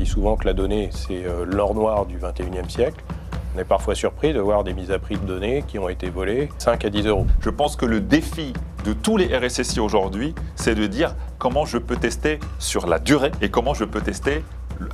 dit souvent que la donnée, c'est l'or noir du 21e siècle. On est parfois surpris de voir des mises à prix de données qui ont été volées 5 à 10 euros. Je pense que le défi de tous les RSSI aujourd'hui, c'est de dire comment je peux tester sur la durée et comment je peux tester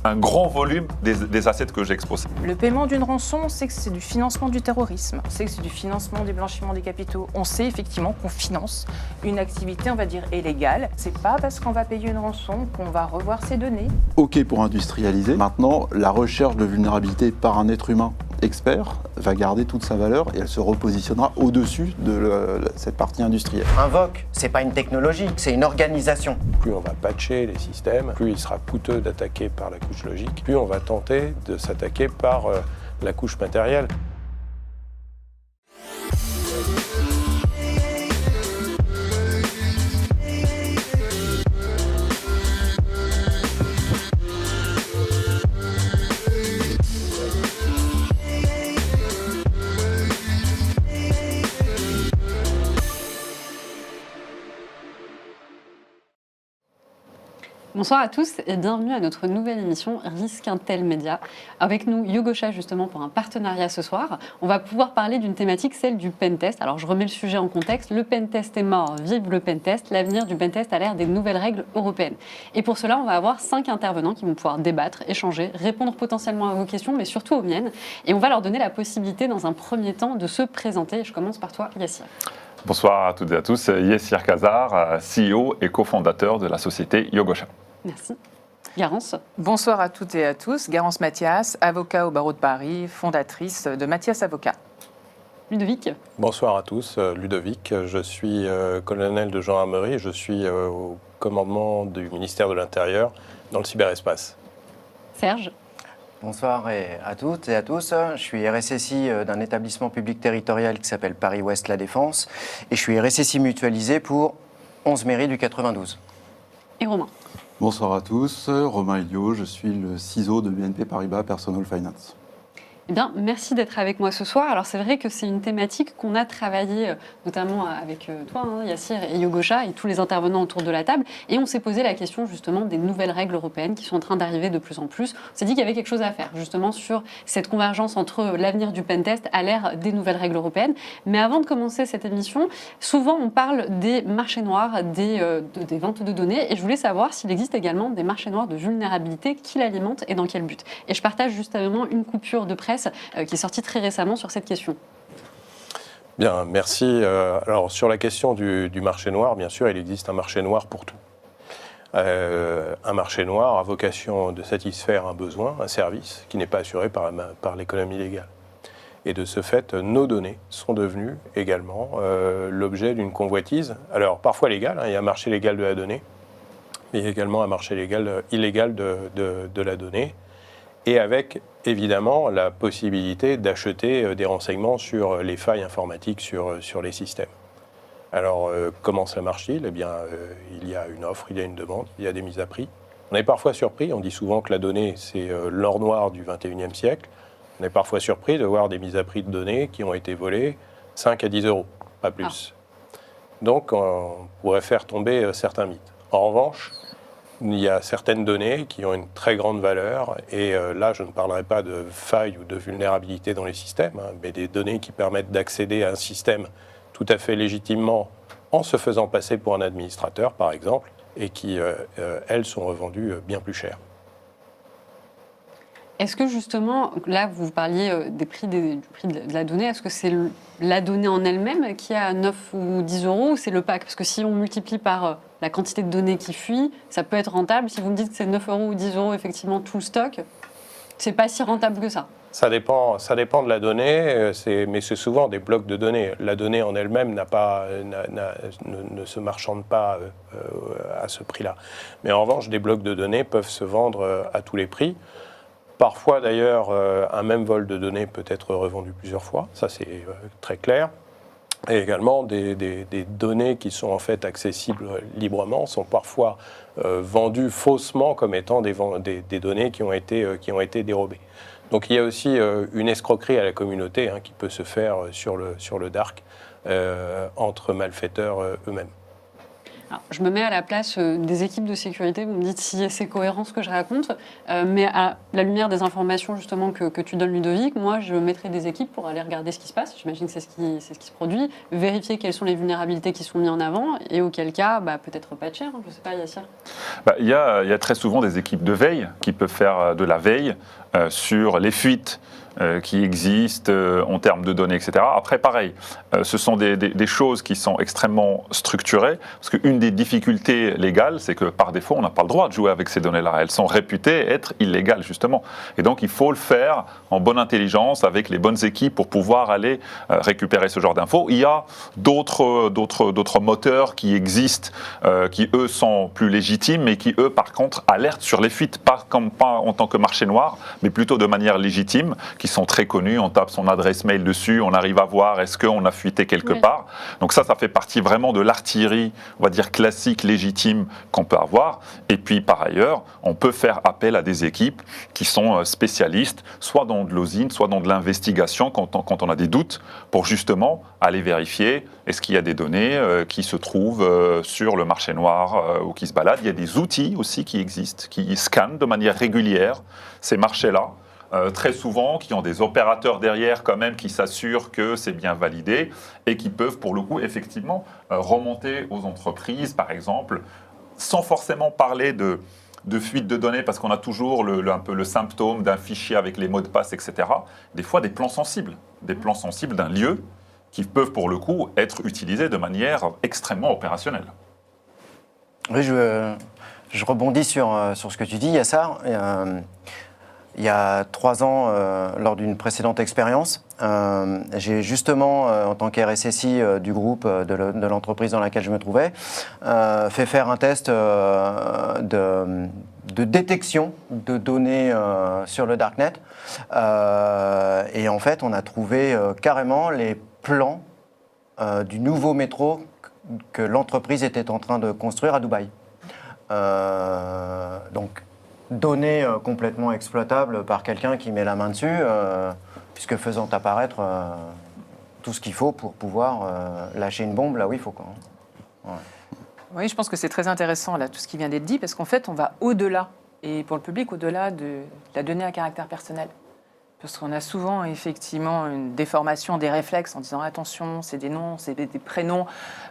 un grand volume des assets que j'expose. Le paiement d'une rançon, on sait que c'est du financement du terrorisme, on sait que c'est du financement du blanchiment des capitaux, on sait effectivement qu'on finance une activité, on va dire, illégale. C'est pas parce qu'on va payer une rançon qu'on va revoir ses données. OK pour industrialiser. Maintenant, la recherche de vulnérabilité par un être humain expert va garder toute sa valeur et elle se repositionnera au-dessus de cette partie industrielle. Un VOC, c'est pas une technologie, c'est une organisation. Plus on va patcher les systèmes, plus il sera coûteux d'attaquer par la couche logique, plus on va tenter de s'attaquer par la couche matérielle. Bonsoir à tous et bienvenue à notre nouvelle émission Risque Intel Média. Avec nous, Yogosha, justement, pour un partenariat ce soir. On va pouvoir parler d'une thématique, celle du pentest. Alors, je remets le sujet en contexte. Le pentest est mort, vive le pentest. L'avenir du pentest à l'ère des nouvelles règles européennes. Et pour cela, on va avoir 5 intervenants qui vont pouvoir débattre, échanger, répondre potentiellement à vos questions, mais surtout aux miennes. Et on va leur donner la possibilité, dans un premier temps, de se présenter. Je commence par toi, Yassir. Bonsoir à toutes et à tous, Yassir Kazar, CEO et cofondateur de la société Yogosha. Merci. Garance. Bonsoir à toutes et à tous, Garance Mathias, avocat au barreau de Paris, fondatrice de Mathias Avocat. Ludovic. Bonsoir à tous, Ludovic. Je suis colonel de gendarmerie et je suis au commandement du ministère de l'Intérieur dans le cyberespace. Serge. Bonsoir à toutes et à tous. Je suis RSSI d'un établissement public territorial qui s'appelle Paris-Ouest La Défense et je suis RSSI mutualisé pour 11 mairies du 92. Et Romain. Bonsoir à tous, Romain Elio, je suis le CISO de BNP Paribas Personal Finance. Eh bien, merci d'être avec moi ce soir. Alors, c'est vrai que c'est une thématique qu'on a travaillée, notamment avec toi, Yassir, et Yogosha, et tous les intervenants autour de la table. Et on s'est posé la question, justement, des nouvelles règles européennes qui sont en train d'arriver de plus en plus. On s'est dit qu'il y avait quelque chose à faire, justement, sur cette convergence entre l'avenir du pentest à l'ère des nouvelles règles européennes. Mais avant de commencer cette émission, souvent, on parle des marchés noirs, des ventes de données. Et je voulais savoir s'il existe également des marchés noirs de vulnérabilité qui l'alimentent et dans quel but. Et je partage justement une coupure de presse qui est sorti très récemment sur cette question. Bien, merci. Alors, sur la question du marché noir, bien sûr, il existe un marché noir pour tout. Un marché noir a vocation de satisfaire un besoin, un service, qui n'est pas assuré par l'économie légale. Et de ce fait, nos données sont devenues également l'objet d'une convoitise. Alors, parfois légale, il y a un marché légal de la donnée, mais il y a également un marché illégal de la donnée. Et avec, évidemment, la possibilité d'acheter des renseignements sur les failles informatiques sur les systèmes. Alors, comment ça marche-t-il ? Eh bien, il y a une offre, il y a une demande, il y a des mises à prix. On est parfois surpris, on dit souvent que la donnée, c'est l'or noir du 21e siècle. On est parfois surpris de voir des mises à prix de données qui ont été volées 5 à 10 euros, pas plus. Donc, on pourrait faire tomber certains mythes. En revanche, il y a certaines données qui ont une très grande valeur et là, je ne parlerai pas de failles ou de vulnérabilité dans les systèmes, mais des données qui permettent d'accéder à un système tout à fait légitimement en se faisant passer pour un administrateur, par exemple, et qui, elles, sont revendues bien plus cher. Est-ce que justement, là, vous parliez du prix de la donnée, est-ce que c'est la donnée en elle-même qui est à 9 ou 10 euros ou c'est le pack ? Parce que si on multiplie par la quantité de données qui fuit, ça peut être rentable. Si vous me dites que c'est 9 euros ou 10 euros, effectivement, tout le stock, c'est pas si rentable que ça. Ça dépend de la donnée, mais c'est souvent des blocs de données. La donnée en elle-même ne se marchande pas à ce prix-là. Mais en revanche, des blocs de données peuvent se vendre à tous les prix. Parfois, d'ailleurs, un même vol de données peut être revendu plusieurs fois. Ça, c'est très clair. Et également, des données qui sont en fait accessibles librement sont parfois vendues faussement comme étant des données qui ont été dérobées. Donc il y a aussi une escroquerie à la communauté qui peut se faire sur le dark entre malfaiteurs eux-mêmes. Alors, je me mets à la place des équipes de sécurité, vous me dites si c'est cohérent ce que je raconte, mais à la lumière des informations justement que tu donnes, Ludovic, moi je mettrai des équipes pour aller regarder ce qui se passe, j'imagine que c'est ce qui se produit, vérifier quelles sont les vulnérabilités qui sont mises en avant, et auquel cas, peut-être patcher, je ne sais pas, Yassir. Il y a très souvent des équipes de veille qui peuvent faire de la veille sur les fuites qui existent en termes de données, etc. Après, pareil, ce sont des choses qui sont extrêmement structurées, parce qu'une des difficultés légales, c'est que par défaut, on n'a pas le droit de jouer avec ces données-là. Elles sont réputées être illégales, justement. Et donc, il faut le faire en bonne intelligence, avec les bonnes équipes, pour pouvoir aller récupérer ce genre d'infos. Il y a d'autres moteurs qui existent, qui, eux, sont plus légitimes, mais qui, eux, par contre, alertent sur les fuites, pas en tant que marché noir, mais plutôt de manière légitime, qui sont très connus. On tape son adresse mail dessus, on arrive à voir est-ce qu'on a fuité quelque part. Donc ça fait partie vraiment de l'artillerie, on va dire classique, légitime qu'on peut avoir. Et puis par ailleurs, on peut faire appel à des équipes qui sont spécialistes, soit dans de l'osine, soit dans de l'investigation quand on a des doutes, pour justement aller vérifier est-ce qu'il y a des données qui se trouvent sur le marché noir ou qui se baladent. Il y a des outils aussi qui existent, qui scannent de manière régulière ces marchés-là. Très souvent, qui ont des opérateurs derrière quand même qui s'assurent que c'est bien validé et qui peuvent pour le coup effectivement remonter aux entreprises, par exemple, sans forcément parler de fuite de données, parce qu'on a toujours un peu le symptôme d'un fichier avec les mots de passe, etc. Des fois, des plans sensibles d'un lieu qui peuvent pour le coup être utilisés de manière extrêmement opérationnelle. Oui, je rebondis sur ce que tu dis, Yassar. Il y a 3 ans, lors d'une précédente expérience, j'ai justement, en tant qu'RSSI du groupe de l'entreprise dans laquelle je me trouvais, fait faire un test de détection de données sur le Darknet. Et en fait, on a trouvé carrément les plans du nouveau métro que l'entreprise était en train de construire à Dubaï. Donc, données complètement exploitables par quelqu'un qui met la main dessus, puisque faisant apparaître tout ce qu'il faut pour pouvoir lâcher une bombe là où il faut. Ouais. Oui, je pense que c'est très intéressant, là, tout ce qui vient d'être dit, parce qu'en fait, on va au-delà, et pour le public, au-delà de la donnée à caractère personnel. Parce qu'on a souvent, effectivement, une déformation des réflexes en disant « attention, c'est des noms, c'est des prénoms,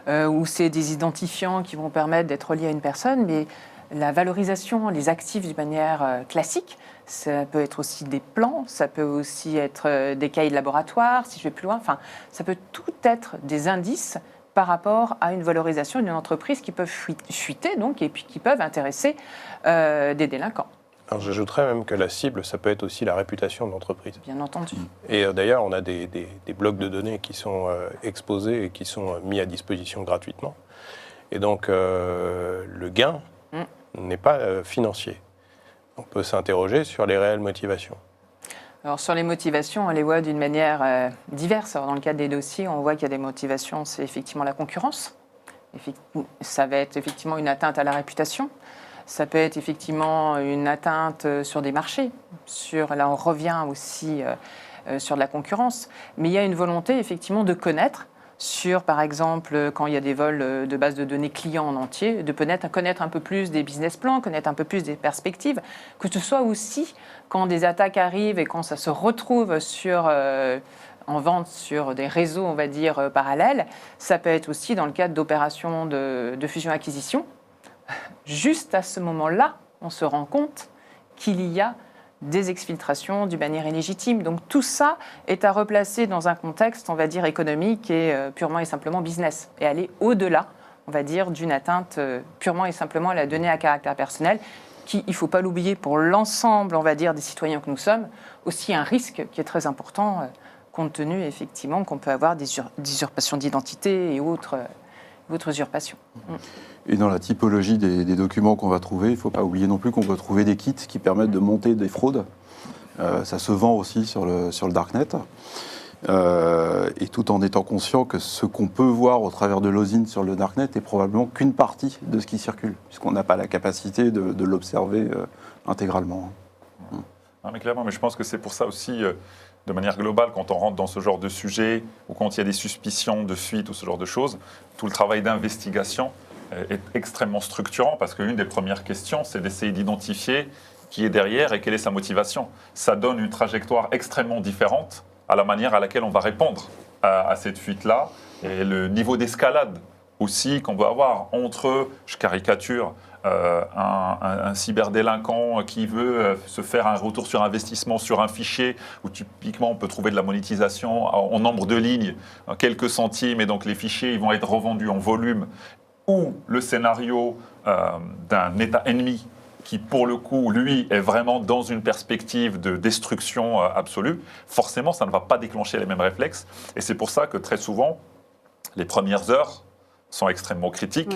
ou c'est des identifiants qui vont permettre d'être reliés à une personne », mais la valorisation, les actifs d'une manière classique, ça peut être aussi des plans, ça peut aussi être des cahiers de laboratoire, si je vais plus loin. Enfin, ça peut tout être des indices par rapport à une valorisation d'une entreprise qui peuvent fuiter, donc, et puis qui peuvent intéresser des délinquants. Alors j'ajouterais même que la cible, ça peut être aussi la réputation de l'entreprise. Bien entendu. Et d'ailleurs, on a des blocs de données qui sont exposés et qui sont mis à disposition gratuitement. Et donc, le gain n'est pas financier. On peut s'interroger sur les réelles motivations. Alors sur les motivations, on les voit d'une manière diverse. Alors, dans le cadre des dossiers, on voit qu'il y a des motivations, c'est effectivement la concurrence. Ça va être effectivement une atteinte à la réputation. Ça peut être effectivement une atteinte sur des marchés. Là, on revient aussi sur de la concurrence. Mais il y a une volonté effectivement de connaître sur, par exemple, quand il y a des vols de bases de données clients en entier, de connaître un peu plus des business plans, connaître un peu plus des perspectives, que ce soit aussi quand des attaques arrivent et quand ça se retrouve en vente sur des réseaux, on va dire, parallèles. Ça peut être aussi dans le cadre d'opérations de fusion-acquisition. Juste à ce moment-là, on se rend compte qu'il y a des exfiltrations d'une manière illégitime. Donc tout ça est à replacer dans un contexte, on va dire, économique et purement et simplement business, et aller au-delà, on va dire, d'une atteinte purement et simplement à la donnée à caractère personnel, qui, il ne faut pas l'oublier, pour l'ensemble, on va dire, des citoyens que nous sommes, aussi un risque qui est très important, compte tenu, effectivement, qu'on peut avoir des usurpations d'identité et autres usurpations. Et dans la typologie des documents qu'on va trouver, il ne faut pas oublier non plus qu'on peut trouver des kits qui permettent de monter des fraudes. Ça se vend aussi sur le Darknet. Et tout en étant conscient que ce qu'on peut voir au travers de l'osine sur le Darknet est probablement qu'une partie de ce qui circule, puisqu'on n'a pas la capacité de l'observer intégralement. Non, mais clairement, mais je pense que c'est pour ça aussi, de manière globale, quand on rentre dans ce genre de sujet, ou quand il y a des suspicions de fuite ou ce genre de choses, tout le travail d'investigation, il est extrêmement important. Et c'est pour ça aussi que, de manière globale, quand on rentre dans ce genre de sujet, ou quand il y a des suspicions de fuite ou ce genre de choses, tout le travail d'investigation, il est extrêmement important. Et c'est pour ça aussi que, de manière globale, quand on rentre dans ce genre de sujet, ou quand il y a des suspicions de fuite ou ce genre de choses, tout le travail d'investigation, est extrêmement structurant parce qu'une des premières questions, c'est d'essayer d'identifier qui est derrière et quelle est sa motivation. Ça donne une trajectoire extrêmement différente à la manière à laquelle on va répondre à cette fuite-là et le niveau d'escalade aussi qu'on doit avoir entre, je caricature, un cyberdélinquant qui veut se faire un retour sur investissement sur un fichier où typiquement on peut trouver de la monétisation en nombre de lignes, en quelques centimes, et donc les fichiers ils vont être revendus en volume, ou le scénario d'un État ennemi qui, pour le coup, lui, est vraiment dans une perspective de destruction absolue, forcément, ça ne va pas déclencher les mêmes réflexes. Et c'est pour ça que très souvent, les premières heures sont extrêmement critiques.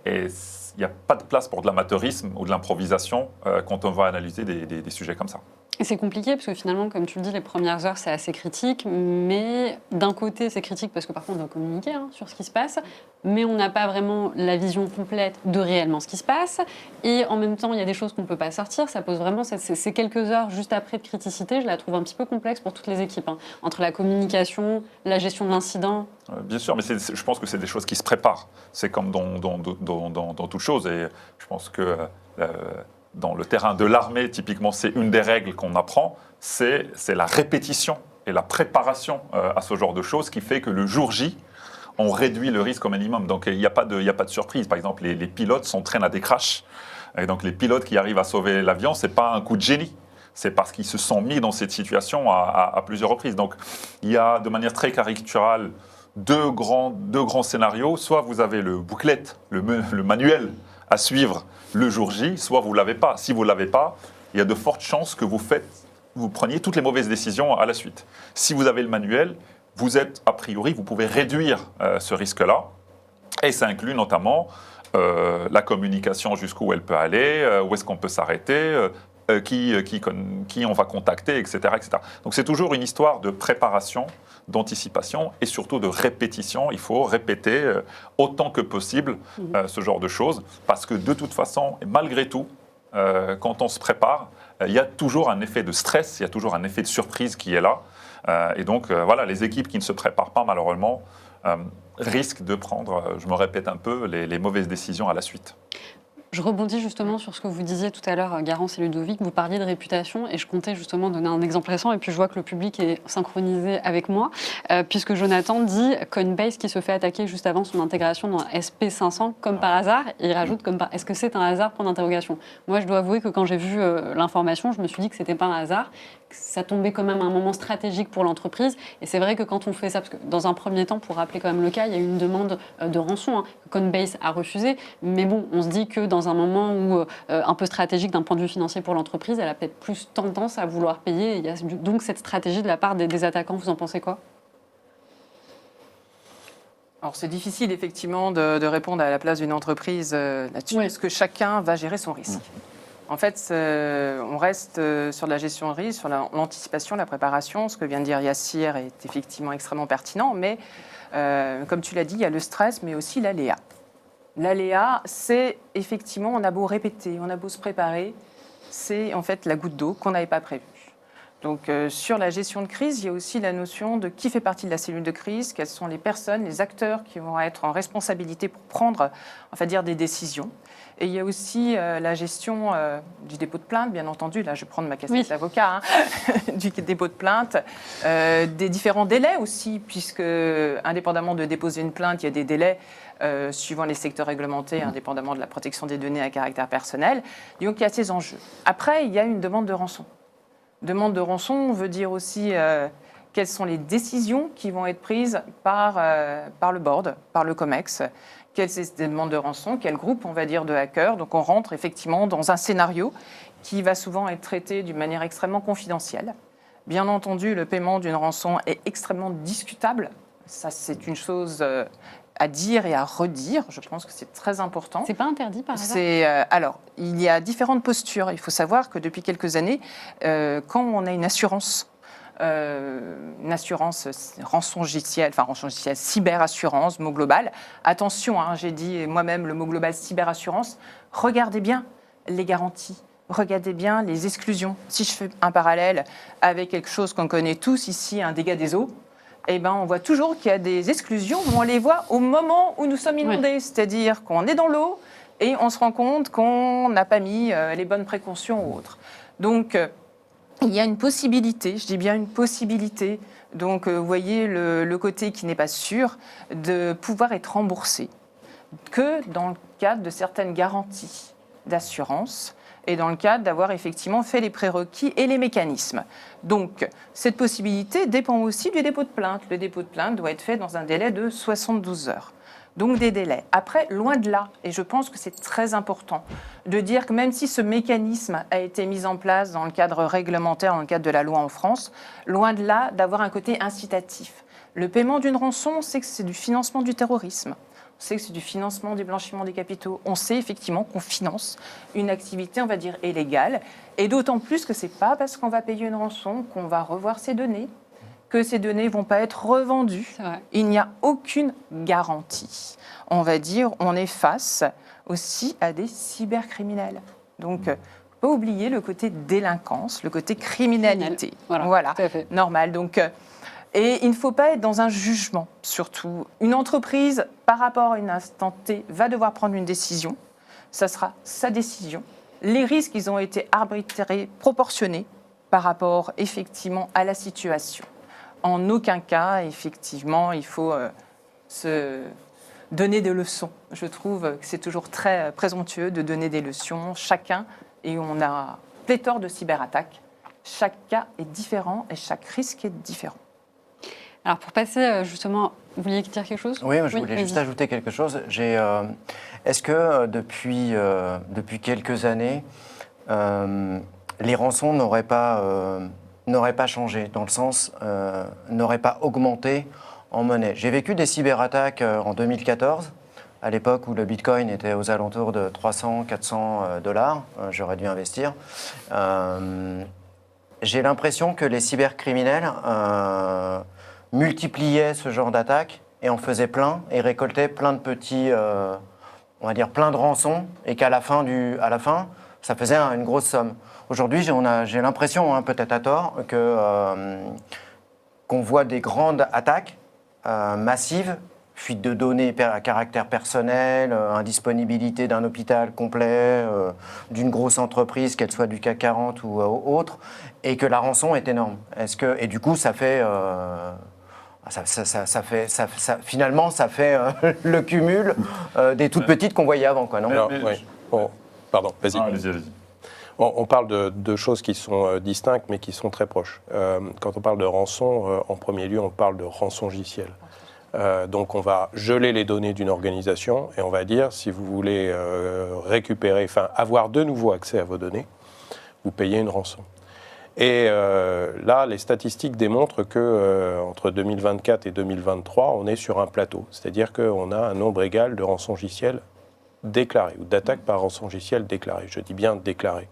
Et il n'y a pas de place pour de l'amateurisme ou de l'improvisation quand on va analyser des sujets comme ça. Et c'est compliqué parce que finalement, comme tu le dis, les premières heures, c'est assez critique. Mais d'un côté, c'est critique parce que parfois, on doit communiquer sur ce qui se passe. Mais on n'a pas vraiment la vision complète de réellement ce qui se passe. Et en même temps, il y a des choses qu'on ne peut pas sortir. Ça pose vraiment ces quelques heures juste après de criticité. Je la trouve un petit peu complexe pour toutes les équipes. Entre la communication, la gestion de l'incident. Bien sûr, mais je pense que c'est des choses qui se préparent. C'est comme dans toute chose. Et je pense que dans le terrain de l'armée, typiquement, c'est une des règles qu'on apprend, c'est la répétition et la préparation à ce genre de choses qui fait que le jour J, on réduit le risque au minimum. Donc, il n'y a pas de surprise. Par exemple, les pilotes s'entraînent à des crashs. Et donc, les pilotes qui arrivent à sauver l'avion, ce n'est pas un coup de génie. C'est parce qu'ils se sont mis dans cette situation à plusieurs reprises. Donc, il y a de manière très caricaturale deux grands scénarios. Soit vous avez le booklet, le manuel à suivre le jour J, soit vous ne l'avez pas. Si vous ne l'avez pas, il y a de fortes chances que vous preniez toutes les mauvaises décisions à la suite. Si vous avez le manuel, vous pouvez réduire ce risque-là. Et ça inclut notamment la communication, jusqu'où elle peut aller, où est-ce qu'on peut s'arrêter, qui on va contacter, etc., etc. Donc c'est toujours une histoire de préparation, d'anticipation et surtout de répétition. Il faut répéter autant que possible ce genre de choses parce que de toute façon, et malgré tout, quand on se prépare, il y a toujours un effet de stress, il y a toujours un effet de surprise qui est là. Et donc voilà, les équipes qui ne se préparent pas malheureusement risquent de prendre, je me répète un peu, les mauvaises décisions à la suite. Je rebondis justement sur ce que vous disiez tout à l'heure, Garance et Ludovic. Vous parliez de réputation et je comptais justement donner un exemple récent. Et puis je vois que le public est synchronisé avec moi, puisque Jonathan dit Coinbase qui se fait attaquer juste avant son intégration dans SP500 comme par hasard. Et il rajoute est-ce que c'est un hasard pour l'interrogation? Moi, je dois avouer que quand j'ai vu l'information, je me suis dit que c'était pas un hasard. Ça tombait quand même à un moment stratégique pour l'entreprise. Et c'est vrai que quand on fait ça, parce que dans un premier temps, pour rappeler quand même le cas, il y a eu une demande de rançon que Coinbase a refusée. Mais bon, on se dit que dans un moment où un peu stratégique d'un point de vue financier pour l'entreprise, elle a peut-être plus tendance à vouloir payer. Il y a donc cette stratégie de la part des attaquants. Vous en pensez quoi? Alors c'est difficile effectivement de répondre à la place d'une entreprise là-dessus, parce que chacun va gérer son risque. En fait, on reste sur la gestion de risque, sur l'anticipation, la préparation. Ce que vient de dire Yassir est effectivement extrêmement pertinent, mais comme tu l'as dit, il y a le stress, mais aussi l'aléa. L'aléa, c'est effectivement, on a beau répéter, on a beau se préparer, c'est en fait la goutte d'eau qu'on n'avait pas prévue. Donc sur la gestion de crise, il y a aussi la notion de qui fait partie de la cellule de crise, quelles sont les personnes, les acteurs qui vont être en responsabilité pour prendre, des décisions. Et il y a aussi la gestion du dépôt de plainte, bien entendu. Là, je vais prendre ma casquette d'avocat, du dépôt de plainte, des différents délais aussi, puisque indépendamment de déposer une plainte, il y a des délais suivant les secteurs réglementés, indépendamment de la protection des données à caractère personnel. Donc, il y a ces enjeux. Après, il y a une demande de rançon. Demande de rançon veut dire aussi quelles sont les décisions qui vont être prises par le board, par le COMEX. Quelles sont ces demandes de rançon, quel groupe, on va dire, de hackers. Donc on rentre effectivement dans un scénario qui va souvent être traité d'une manière extrêmement confidentielle. Bien entendu, le paiement d'une rançon est extrêmement discutable. Ça, c'est une chose à dire et à redire. Je pense que c'est très important. C'est pas interdit par hasard? Alors, il y a différentes postures. Il faut savoir que depuis quelques années, quand on a une assurance rançon logiciel, cyberassurance, mot global. Attention, j'ai dit moi-même le mot global cyberassurance. Regardez bien les garanties, regardez bien les exclusions. Si je fais un parallèle avec quelque chose qu'on connaît tous ici, un dégât des eaux, eh ben, on voit toujours qu'il y a des exclusions, mais on les voit au moment où nous sommes inondés. C'est-à-dire qu'on est dans l'eau et on se rend compte qu'on n'a pas mis les bonnes précautions ou autres. Donc, il y a une possibilité, je dis bien une possibilité, donc vous voyez le côté qui n'est pas sûr, de pouvoir être remboursé que dans le cadre de certaines garanties d'assurance et dans le cadre d'avoir effectivement fait les prérequis et les mécanismes. Donc, cette possibilité dépend aussi du dépôt de plainte. Le dépôt de plainte doit être fait dans un délai de 72 heures. Donc des délais. Après, loin de là, et je pense que c'est très important de dire que même si ce mécanisme a été mis en place dans le cadre réglementaire, dans le cadre de la loi en France, loin de là d'avoir un côté incitatif. Le paiement d'une rançon, on sait que c'est du financement du terrorisme. On sait que c'est du financement du blanchiment des capitaux. On sait effectivement qu'on finance une activité, on va dire, illégale. Et d'autant plus que ce n'est pas parce qu'on va payer une rançon qu'on va revoir ces données, que ces données ne vont pas être revendues. Il n'y a aucune garantie. On va dire, on est face aussi à des cybercriminels. Donc, il ne faut pas oublier le côté délinquance, le côté criminalité. Voilà. Tout à fait. Normal. Donc, et il ne faut pas être dans un jugement, surtout. Une entreprise, par rapport à une instant T, va devoir prendre une décision. Ça sera sa décision. Les risques, ils ont été arbitrés, proportionnés par rapport, effectivement, à la situation. En aucun cas, effectivement, il faut se donner des leçons. Je trouve que c'est toujours très présomptueux de donner des leçons. Chacun, et on a pléthore de cyberattaques, chaque cas est différent et chaque risque est différent. Alors pour passer justement, vous vouliez dire quelque chose? Oui, je voulais juste ajouter quelque chose. Est-ce que depuis quelques années, les rançons n'auraient pas changé, dans le sens, n'auraient pas augmenté en monnaie? J'ai vécu des cyberattaques en 2014, à l'époque où le Bitcoin était aux alentours de 300-400 $. J'aurais dû investir. J'ai l'impression que les cybercriminels multipliaient ce genre d'attaques et en faisaient plein et récoltaient plein de petits, on va dire plein de rançons, et qu'à la fin, ça faisait une grosse somme. Aujourd'hui, j'ai l'impression, peut-être à tort, qu'on voit des grandes attaques massives, fuite de données à caractère personnel, indisponibilité d'un hôpital complet, d'une grosse entreprise, qu'elle soit du CAC 40 ou autre, et que la rançon est énorme. Et du coup, ça fait... finalement, ça fait le cumul des toutes petites qu'on voyait avant, quoi, non? Alors, pardon, vas-y. Allez-y. On parle de choses qui sont distinctes, mais qui sont très proches. Quand on parle de rançon, en premier lieu, on parle de rançongiciel. Donc, on va geler les données d'une organisation et on va dire, si vous voulez avoir de nouveau accès à vos données, vous payez une rançon. Et là, les statistiques démontrent que entre 2024 et 2023, on est sur un plateau. C'est-à-dire qu'on a un nombre égal de rançongiciels déclarés, ou d'attaques par rançongiciel déclarées. Je dis bien déclarées.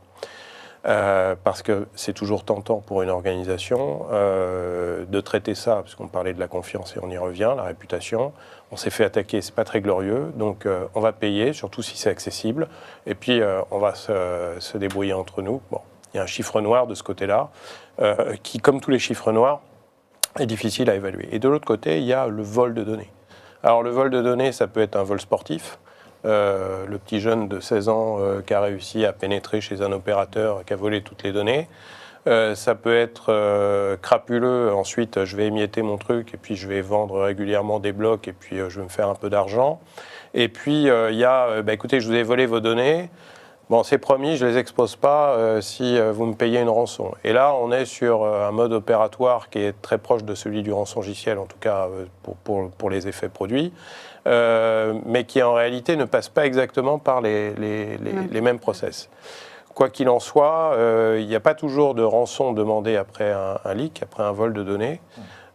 Parce que c'est toujours tentant pour une organisation de traiter ça, parce qu'on parlait de la confiance et on y revient, la réputation. On s'est fait attaquer, c'est pas très glorieux, donc on va payer, surtout si c'est accessible, et puis on va se débrouiller entre nous. Bon. Il y a un chiffre noir de ce côté-là, qui, comme tous les chiffres noirs, est difficile à évaluer. Et de l'autre côté, il y a le vol de données. Alors le vol de données, ça peut être un vol sportif. Le petit jeune de 16 ans qui a réussi à pénétrer chez un opérateur, qui a volé toutes les données. Ça peut être crapuleux. Ensuite, je vais émietter mon truc et puis je vais vendre régulièrement des blocs et puis je vais me faire un peu d'argent. Et puis, il y a, écoutez, je vous ai volé vos données. Bon, c'est promis, je ne les expose pas si vous me payez une rançon. Et là, on est sur un mode opératoire qui est très proche de celui du rançongiciel, en tout cas pour les effets produits, mais qui en réalité ne passe pas exactement par les mêmes process. Quoi qu'il en soit, il n'y a pas toujours de rançon demandée après un leak, après un vol de données.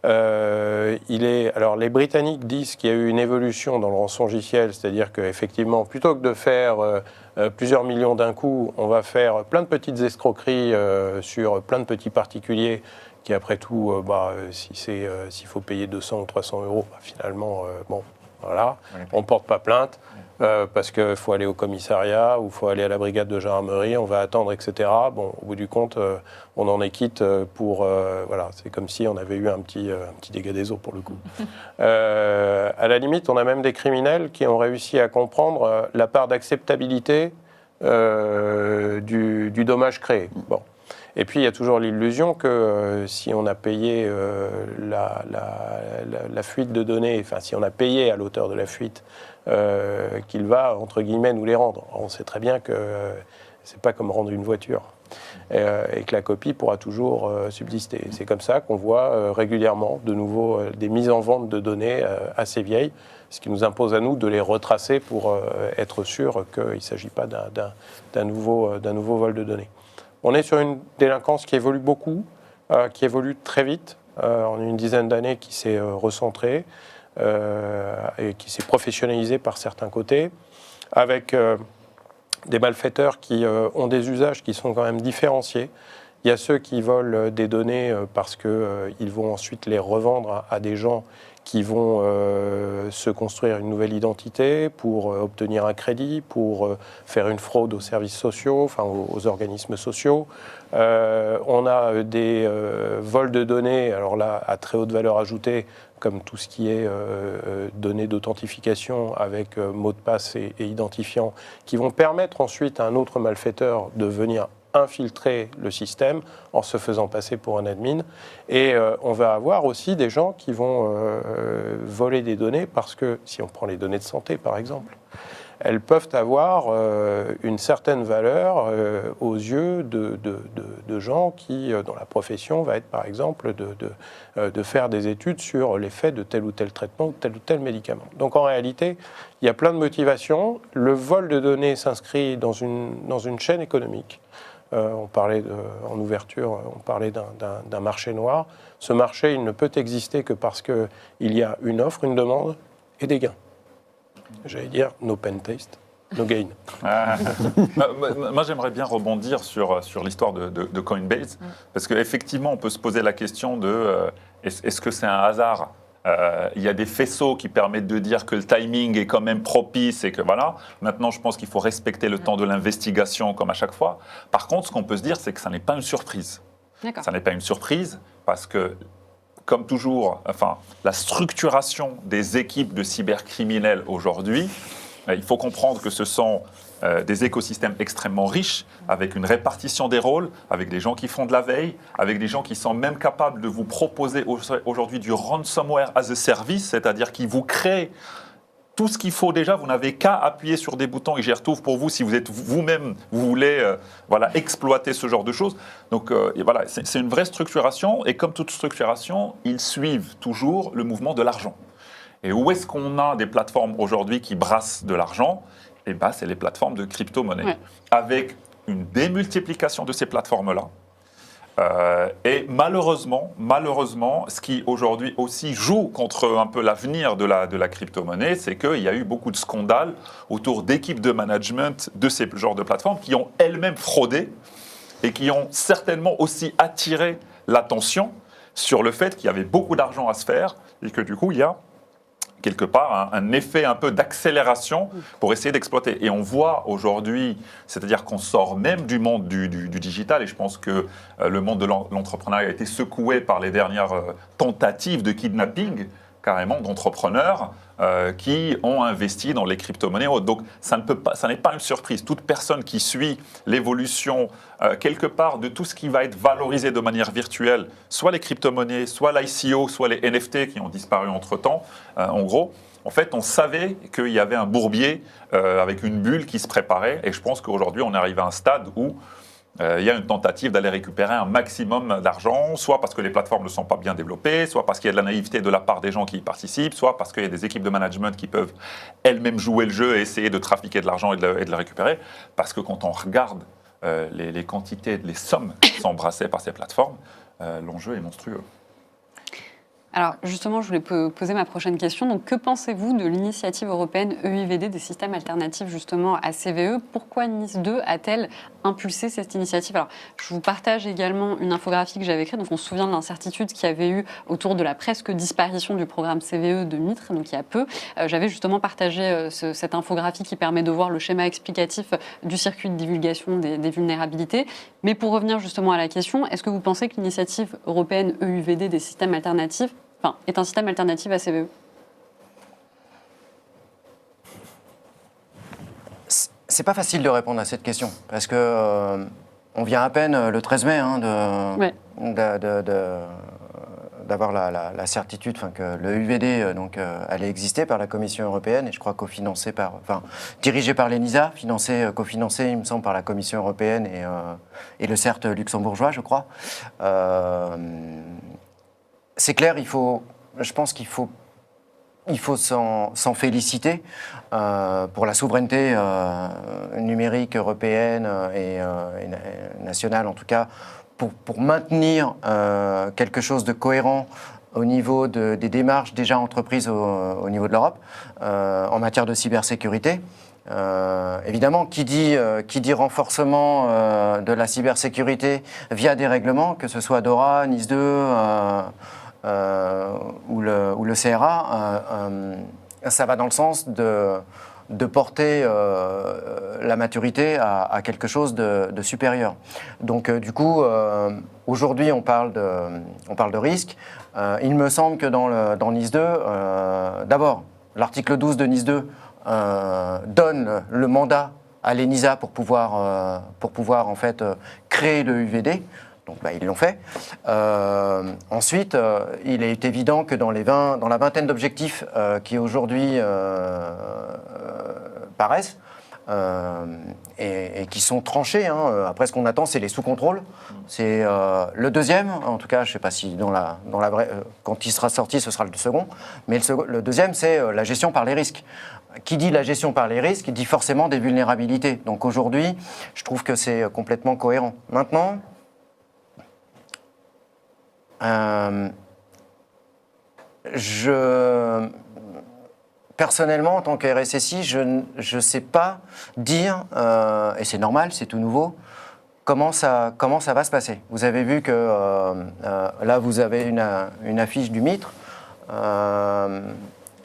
Alors les Britanniques disent qu'il y a eu une évolution dans le rançongiciel, c'est-à-dire qu'effectivement, plutôt que de faire plusieurs millions d'un coup, on va faire plein de petites escroqueries sur plein de petits particuliers qui, après tout, s'il faut payer 200 ou 300 euros, finalement, Voilà. Ouais. On ne porte pas plainte parce qu'il faut aller au commissariat ou il faut aller à la brigade de gendarmerie, on va attendre, etc. Bon, au bout du compte, on en est quitte pour... voilà, c'est comme si on avait eu un petit dégât des eaux pour le coup. À la limite, on a même des criminels qui ont réussi à comprendre la part d'acceptabilité du dommage créé. Bon. Et puis, il y a toujours l'illusion que si on a payé la fuite de données, enfin, si on a payé à l'auteur de la fuite, qu'il va, entre guillemets, nous les rendre. On sait très bien que c'est pas comme rendre une voiture. Et que la copie pourra toujours subsister. C'est comme ça qu'on voit régulièrement, de nouveau, des mises en vente de données assez vieilles, ce qui nous impose à nous de les retracer pour être sûr qu'il ne s'agit pas d'un nouveau vol de données. On est sur une délinquance qui évolue beaucoup, qui évolue très vite. On a une dizaine d'années qui s'est recentrée et qui s'est professionnalisée par certains côtés, avec des malfaiteurs qui ont des usages qui sont quand même différenciés. Il y a ceux qui volent des données parce qu'ils vont ensuite les revendre à des gens qui vont se construire une nouvelle identité pour obtenir un crédit, pour faire une fraude aux services sociaux, enfin aux organismes sociaux. On a des vols de données, alors là, à très haute valeur ajoutée, comme tout ce qui est données d'authentification avec mot de passe et identifiant, qui vont permettre ensuite à un autre malfaiteur de venir infiltrer le système en se faisant passer pour un admin. Et on va avoir aussi des gens qui vont voler des données parce que, si on prend les données de santé par exemple, elles peuvent avoir une certaine valeur aux yeux de gens qui, dont la profession va être par exemple de faire des études sur l'effet de tel ou tel traitement ou tel médicament. Donc en réalité, il y a plein de motivations. Le vol de données s'inscrit dans une chaîne économique. On parlait en ouverture, on parlait d'un marché noir. Ce marché, il ne peut exister que parce qu'il y a une offre, une demande et des gains. J'allais dire no pen taste, no gain. Moi, j'aimerais bien rebondir sur l'histoire de Coinbase, parce qu'effectivement, on peut se poser la question de est-ce que c'est un hasard ? Il y a des faisceaux qui permettent de dire que le timing est quand même propice et que voilà. Maintenant, je pense qu'il faut respecter le temps de l'investigation comme à chaque fois. Par contre, ce qu'on peut se dire, c'est que ça n'est pas une surprise. D'accord. Ça n'est pas une surprise parce que, comme toujours, enfin, la structuration des équipes de cybercriminels aujourd'hui, il faut comprendre que ce sont des écosystèmes extrêmement riches, avec une répartition des rôles, avec des gens qui font de la veille, avec des gens qui sont même capables de vous proposer aujourd'hui du ransomware as a service, c'est-à-dire qui vous créent tout ce qu'il faut déjà. Vous n'avez qu'à appuyer sur des boutons, ils gèrent tout pour vous si vous êtes vous-même, vous voulez exploiter ce genre de choses. Donc voilà, c'est une vraie structuration, et comme toute structuration, ils suivent toujours le mouvement de l'argent. Et où est-ce qu'on a des plateformes aujourd'hui qui brassent de l'argent ? Eh ben, c'est les plateformes de crypto-monnaie. Ouais. Avec une démultiplication de ces plateformes-là. Et malheureusement, ce qui aujourd'hui aussi joue contre un peu l'avenir de la crypto-monnaie, c'est qu'il y a eu beaucoup de scandales autour d'équipes de management de ces genres de plateformes qui ont elles-mêmes fraudé et qui ont certainement aussi attiré l'attention sur le fait qu'il y avait beaucoup d'argent à se faire et que du coup, il y a quelque part un effet un peu d'accélération pour essayer d'exploiter. Et on voit aujourd'hui, c'est-à-dire qu'on sort même du monde du digital, et je pense que le monde de l'entrepreneuriat a été secoué par les dernières tentatives de kidnapping, carrément, d'entrepreneurs qui ont investi dans les crypto-monnaies. Donc ça n'est pas une surprise. Toute personne qui suit l'évolution quelque part de tout ce qui va être valorisé de manière virtuelle, soit les crypto-monnaies, soit l'ICO, soit les NFT qui ont disparu entre-temps, en gros, en fait, on savait qu'il y avait un bourbier avec une bulle qui se préparait, et je pense qu'aujourd'hui, on arrive à un stade où il y a une tentative d'aller récupérer un maximum d'argent, soit parce que les plateformes ne sont pas bien développées, soit parce qu'il y a de la naïveté de la part des gens qui y participent, soit parce qu'il y a des équipes de management qui peuvent elles-mêmes jouer le jeu et essayer de trafiquer de l'argent et de la récupérer. Parce que quand on regarde les quantités, les sommes qui sont brassées par ces plateformes, l'enjeu est monstrueux. Alors justement, je voulais poser ma prochaine question. Donc, que pensez-vous de l'initiative européenne EIVD des systèmes alternatifs justement à CVE? Pourquoi Nice 2 a-t-elle impulsé cette initiative? Alors, je vous partage également une infographie que j'avais écrite. Donc, on se souvient de l'incertitude qu'il y avait eu autour de la presque disparition du programme CVE de Mitre, donc il y a peu. J'avais justement partagé cette infographie qui permet de voir le schéma explicatif du circuit de divulgation des vulnérabilités. Mais pour revenir justement à la question, est-ce que vous pensez que l'initiative européenne EUVD des systèmes alternatifs est un système alternatif à CVE? C'est pas facile de répondre à cette question, parce que on vient à peine le 13 mai d'avoir la certitude que le UVD allait exister par la Commission européenne, et je crois dirigé par l'ENISA, cofinancé, il me semble, par la Commission européenne et le CERT luxembourgeois, je crois. C'est clair, je pense qu'il faut s'en féliciter pour la souveraineté numérique européenne et nationale, en tout cas, pour maintenir quelque chose de cohérent au niveau des démarches déjà entreprises au niveau de l'Europe en matière de cybersécurité. Évidemment, qui dit renforcement de la cybersécurité via des règlements, que ce soit DORA, NIS 2 ou le CRA, ça va dans le sens de porter la maturité à quelque chose de supérieur. Donc du coup, aujourd'hui on parle de risque. Il me semble que dans NIS 2, d'abord, l'article 12 de NIS 2 donne le mandat à l'ENISA pour pouvoir en fait créer le UVD. Donc ils l'ont fait. Ensuite, il est évident que dans la vingtaine d'objectifs qui aujourd'hui paraissent et qui sont tranchés, après ce qu'on attend, c'est les sous-contrôles. C'est le deuxième, en tout cas, je ne sais pas si quand il sera sorti, ce sera le second, mais le deuxième, c'est la gestion par les risques. Qui dit la gestion par les risques, dit forcément des vulnérabilités. Donc aujourd'hui, je trouve que c'est complètement cohérent. Maintenant, personnellement, en tant que RSSI, je ne sais pas dire, et c'est normal, c'est tout nouveau, comment ça va se passer. Vous avez vu que là, vous avez une affiche du Mitre.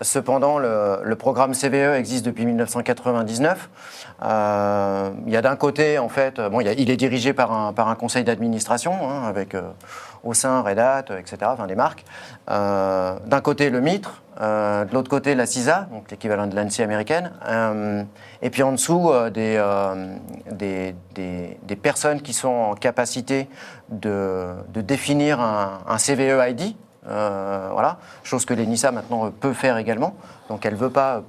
Cependant, le programme CVE existe depuis 1999. Il y a d'un côté, en fait, il est dirigé par un conseil d'administration, avec au sein Red Hat, etc., des marques. D'un côté, le Mitre, de l'autre côté, la CISA, donc l'équivalent de l'ANSSI américaine, et puis en dessous, des personnes qui sont en capacité de définir un CVE ID. Chose que l'ENISA maintenant peut faire également. Donc elle veut pas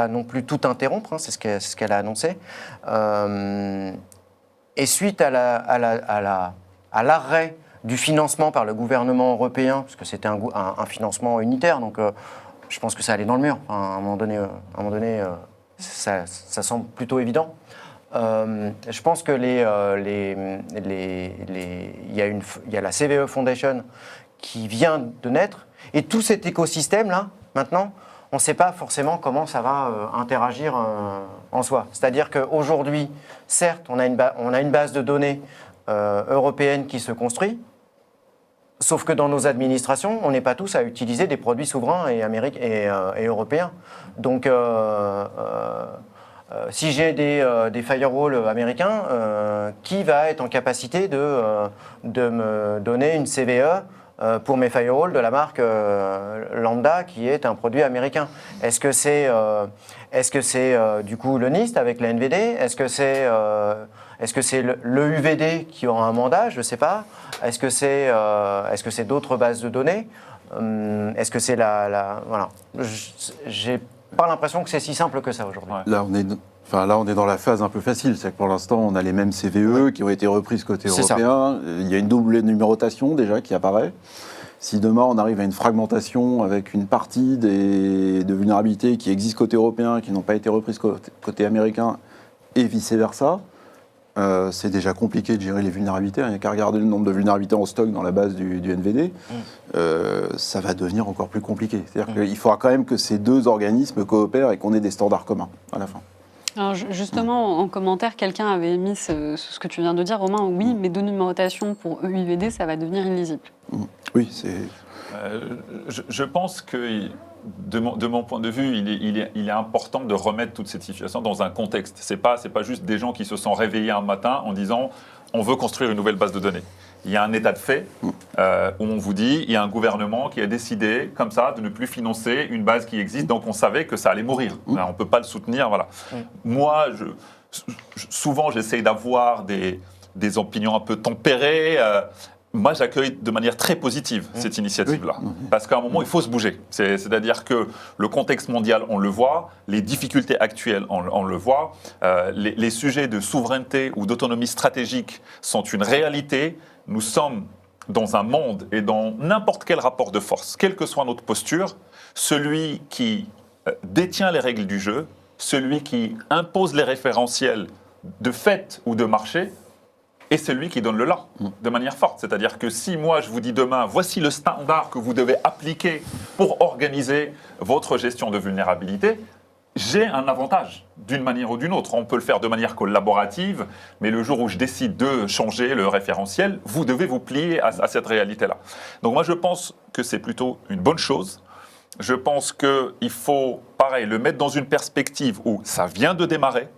non plus tout interrompre, c'est ce qu'elle a annoncé. Et suite à l'arrêt du financement par le gouvernement européen, parce que c'était un financement unitaire, donc je pense que ça allait dans le mur. À un moment donné, ça semble plutôt évident. Je pense que il y a la CVE Foundation qui vient de naître, et tout cet écosystème-là, maintenant, on ne sait pas forcément comment ça va interagir en soi. C'est-à-dire qu'aujourd'hui, certes, on a une base de données européenne qui se construit, sauf que dans nos administrations, on n'est pas tous à utiliser des produits souverains et européens. Donc, si j'ai des firewalls américains, qui va être en capacité de me donner une CVE pour mes firewalls de la marque Lambda, qui est un produit américain? Est-ce que c'est du coup le NIST avec la NVD? Est-ce que c'est le UVD qui aura un mandat? Je ne sais pas. Est-ce que c'est d'autres bases de données? Est-ce que c'est voilà. J'ai pas l'impression que c'est si simple que ça aujourd'hui. Ouais. Là, on est dans la phase un peu facile. C'est que pour l'instant, on a les mêmes CVE qui ont été reprises côté européen. Il y a une double numérotation déjà qui apparaît. Si demain, on arrive à une fragmentation avec une partie de vulnérabilités qui existent côté européen, qui n'ont pas été reprises côté américain, et vice-versa, c'est déjà compliqué de gérer les vulnérabilités. Il n'y a qu'à regarder le nombre de vulnérabilités en stock dans la base du NVD. Ça va devenir encore plus compliqué. C'est-à-dire qu'il faudra quand même que ces deux organismes coopèrent et qu'on ait des standards communs à la fin. Alors justement, en commentaire, quelqu'un avait mis ce que tu viens de dire, Romain. Oui, mais de numérotation pour EUVD, ça va devenir illisible. Oui, c'est... Je pense que, de mon point de vue, il est important de remettre toute cette situation dans un contexte. C'est pas juste des gens qui se sont réveillés un matin en disant on veut construire une nouvelle base de données. Il y a un état de fait où on vous dit il y a un gouvernement qui a décidé comme ça de ne plus financer une base qui existe, donc on savait que ça allait mourir. On ne peut pas le soutenir. Voilà. Moi, souvent j'essaye d'avoir des opinions un peu tempérées. Moi, j'accueille de manière très positive cette initiative-là. Parce qu'à un moment, il faut se bouger. C'est-à-dire que le contexte mondial, on le voit, les difficultés actuelles, on le voit, les sujets de souveraineté ou d'autonomie stratégique sont une réalité. Nous sommes dans un monde et dans n'importe quel rapport de force, quelle que soit notre posture, celui qui détient les règles du jeu, celui qui impose les référentiels de fait ou de marché, et celui qui donne le là, de manière forte. C'est-à-dire que si moi, je vous dis demain, voici le standard que vous devez appliquer pour organiser votre gestion de vulnérabilité, j'ai un avantage, d'une manière ou d'une autre. On peut le faire de manière collaborative, mais le jour où je décide de changer le référentiel, vous devez vous plier à cette réalité-là. Donc moi, je pense que c'est plutôt une bonne chose. Je pense qu'il faut, pareil, le mettre dans une perspective où ça vient de démarrer,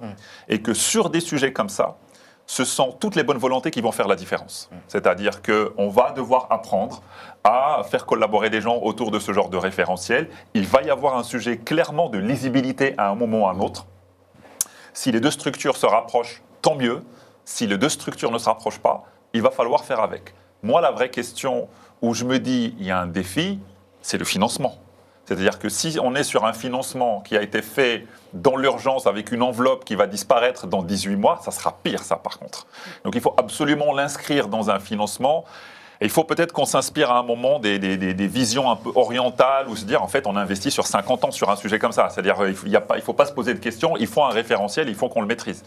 et que sur des sujets comme ça, ce sont toutes les bonnes volontés qui vont faire la différence. C'est-à-dire qu'on va devoir apprendre à faire collaborer des gens autour de ce genre de référentiel. Il va y avoir un sujet clairement de lisibilité à un moment ou à un autre. Si les deux structures se rapprochent, tant mieux. Si les deux structures ne se rapprochent pas, il va falloir faire avec. Moi, la vraie question où je me dis il y a un défi, c'est le financement. C'est-à-dire que si on est sur un financement qui a été fait dans l'urgence avec une enveloppe qui va disparaître dans 18 mois, ça sera pire ça par contre. Donc il faut absolument l'inscrire dans un financement. Et il faut peut-être qu'on s'inspire à un moment des visions un peu orientales ou se dire en fait on investit sur 50 ans sur un sujet comme ça. C'est-à-dire il ne faut pas se poser de questions, il faut un référentiel, il faut qu'on le maîtrise.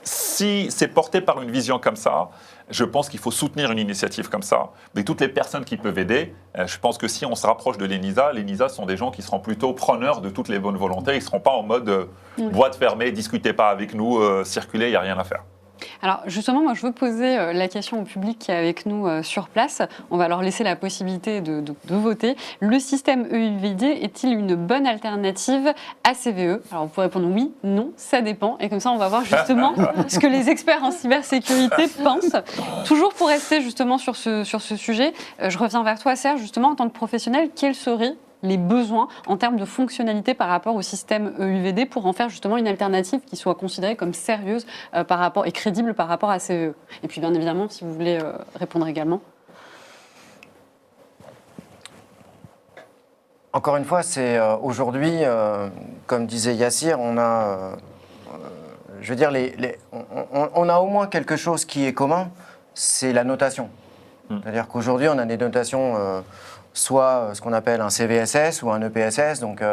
Si c'est porté par une vision comme ça, je pense qu'il faut soutenir une initiative comme ça. Mais toutes les personnes qui peuvent aider, je pense que si on se rapproche de l'ENISA sont des gens qui seront plutôt preneurs de toutes les bonnes volontés. Ils ne seront pas en mode boîte fermée, discutez pas avec nous, circulez, il n'y a rien à faire. Alors justement, moi je veux poser la question au public qui est avec nous sur place. On va leur laisser la possibilité de voter. Le système EUVD est-il une bonne alternative à CVE? Alors vous pouvez répondre oui, non, ça dépend. Et comme ça on va voir justement ce que les experts en cybersécurité pensent. Toujours pour rester justement sur ce sujet, je reviens vers toi Serge, justement en tant que professionnel, quels seraient les besoins en termes de fonctionnalité par rapport au système EUVD pour en faire justement une alternative qui soit considérée comme sérieuse par rapport et crédible par rapport à CVE. Et puis bien évidemment, si vous voulez répondre également. Encore une fois, c'est aujourd'hui, comme disait Yassir, on a, je veux dire, on a au moins quelque chose qui est commun, c'est la notation. C'est-à-dire qu'aujourd'hui, on a des notations soit ce qu'on appelle un CVSS ou un EPSS, donc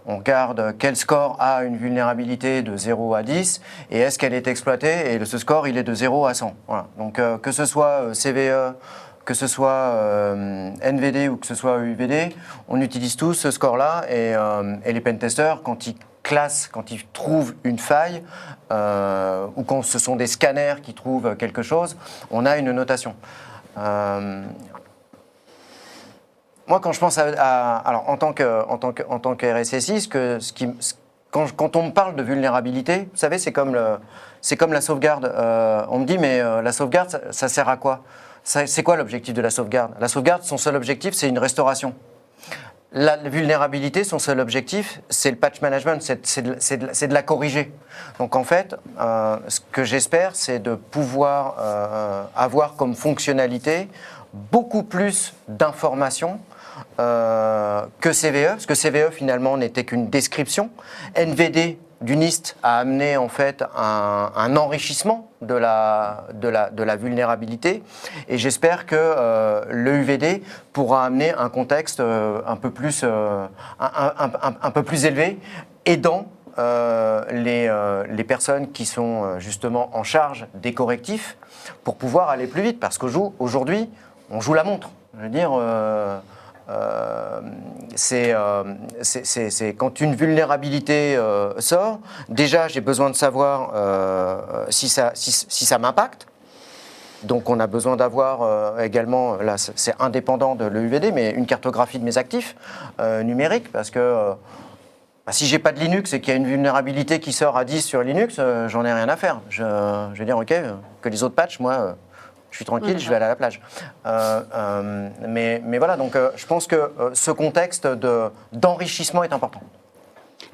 on regarde quel score a une vulnérabilité de 0 à 10 et est-ce qu'elle est exploitée, et ce score il est de 0 à 100. Voilà. Donc que ce soit CVE, que ce soit NVD ou que ce soit EUVD, on utilise tous ce score-là et les pentesters, quand ils classent, quand ils trouvent une faille ou quand ce sont des scanners qui trouvent quelque chose, on a une notation. Moi, quand je pense alors en tant que RSSI, quand on me parle de vulnérabilité, vous savez, c'est comme la sauvegarde. On me dit, mais la sauvegarde, ça sert à quoi? C'est quoi l'objectif de la sauvegarde? La sauvegarde, son seul objectif, c'est une restauration. La vulnérabilité, son seul objectif, c'est le patch management, c'est de la corriger. Donc en fait, ce que j'espère, c'est de pouvoir avoir comme fonctionnalité beaucoup plus d'informations que CVE, parce que CVE finalement n'était qu'une description. NVD du NIST a amené en fait un enrichissement de la vulnérabilité, et j'espère que le UVD pourra amener un contexte un peu plus élevé, aidant les personnes qui sont justement en charge des correctifs pour pouvoir aller plus vite. Parce qu'aujourd'hui, on joue la montre. Je veux dire, c'est quand une vulnérabilité sort, déjà j'ai besoin de savoir si ça m'impacte. Donc on a besoin d'avoir également, là c'est indépendant de l'EUVD, mais une cartographie de mes actifs numériques, parce que si j'ai pas de Linux et qu'il y a une vulnérabilité qui sort à 10 sur Linux, j'en ai rien à faire. Je vais dire, ok, que les autres patchs, moi, je suis tranquille, je vais aller à la plage. Mais voilà, donc je pense que ce contexte d'enrichissement est important.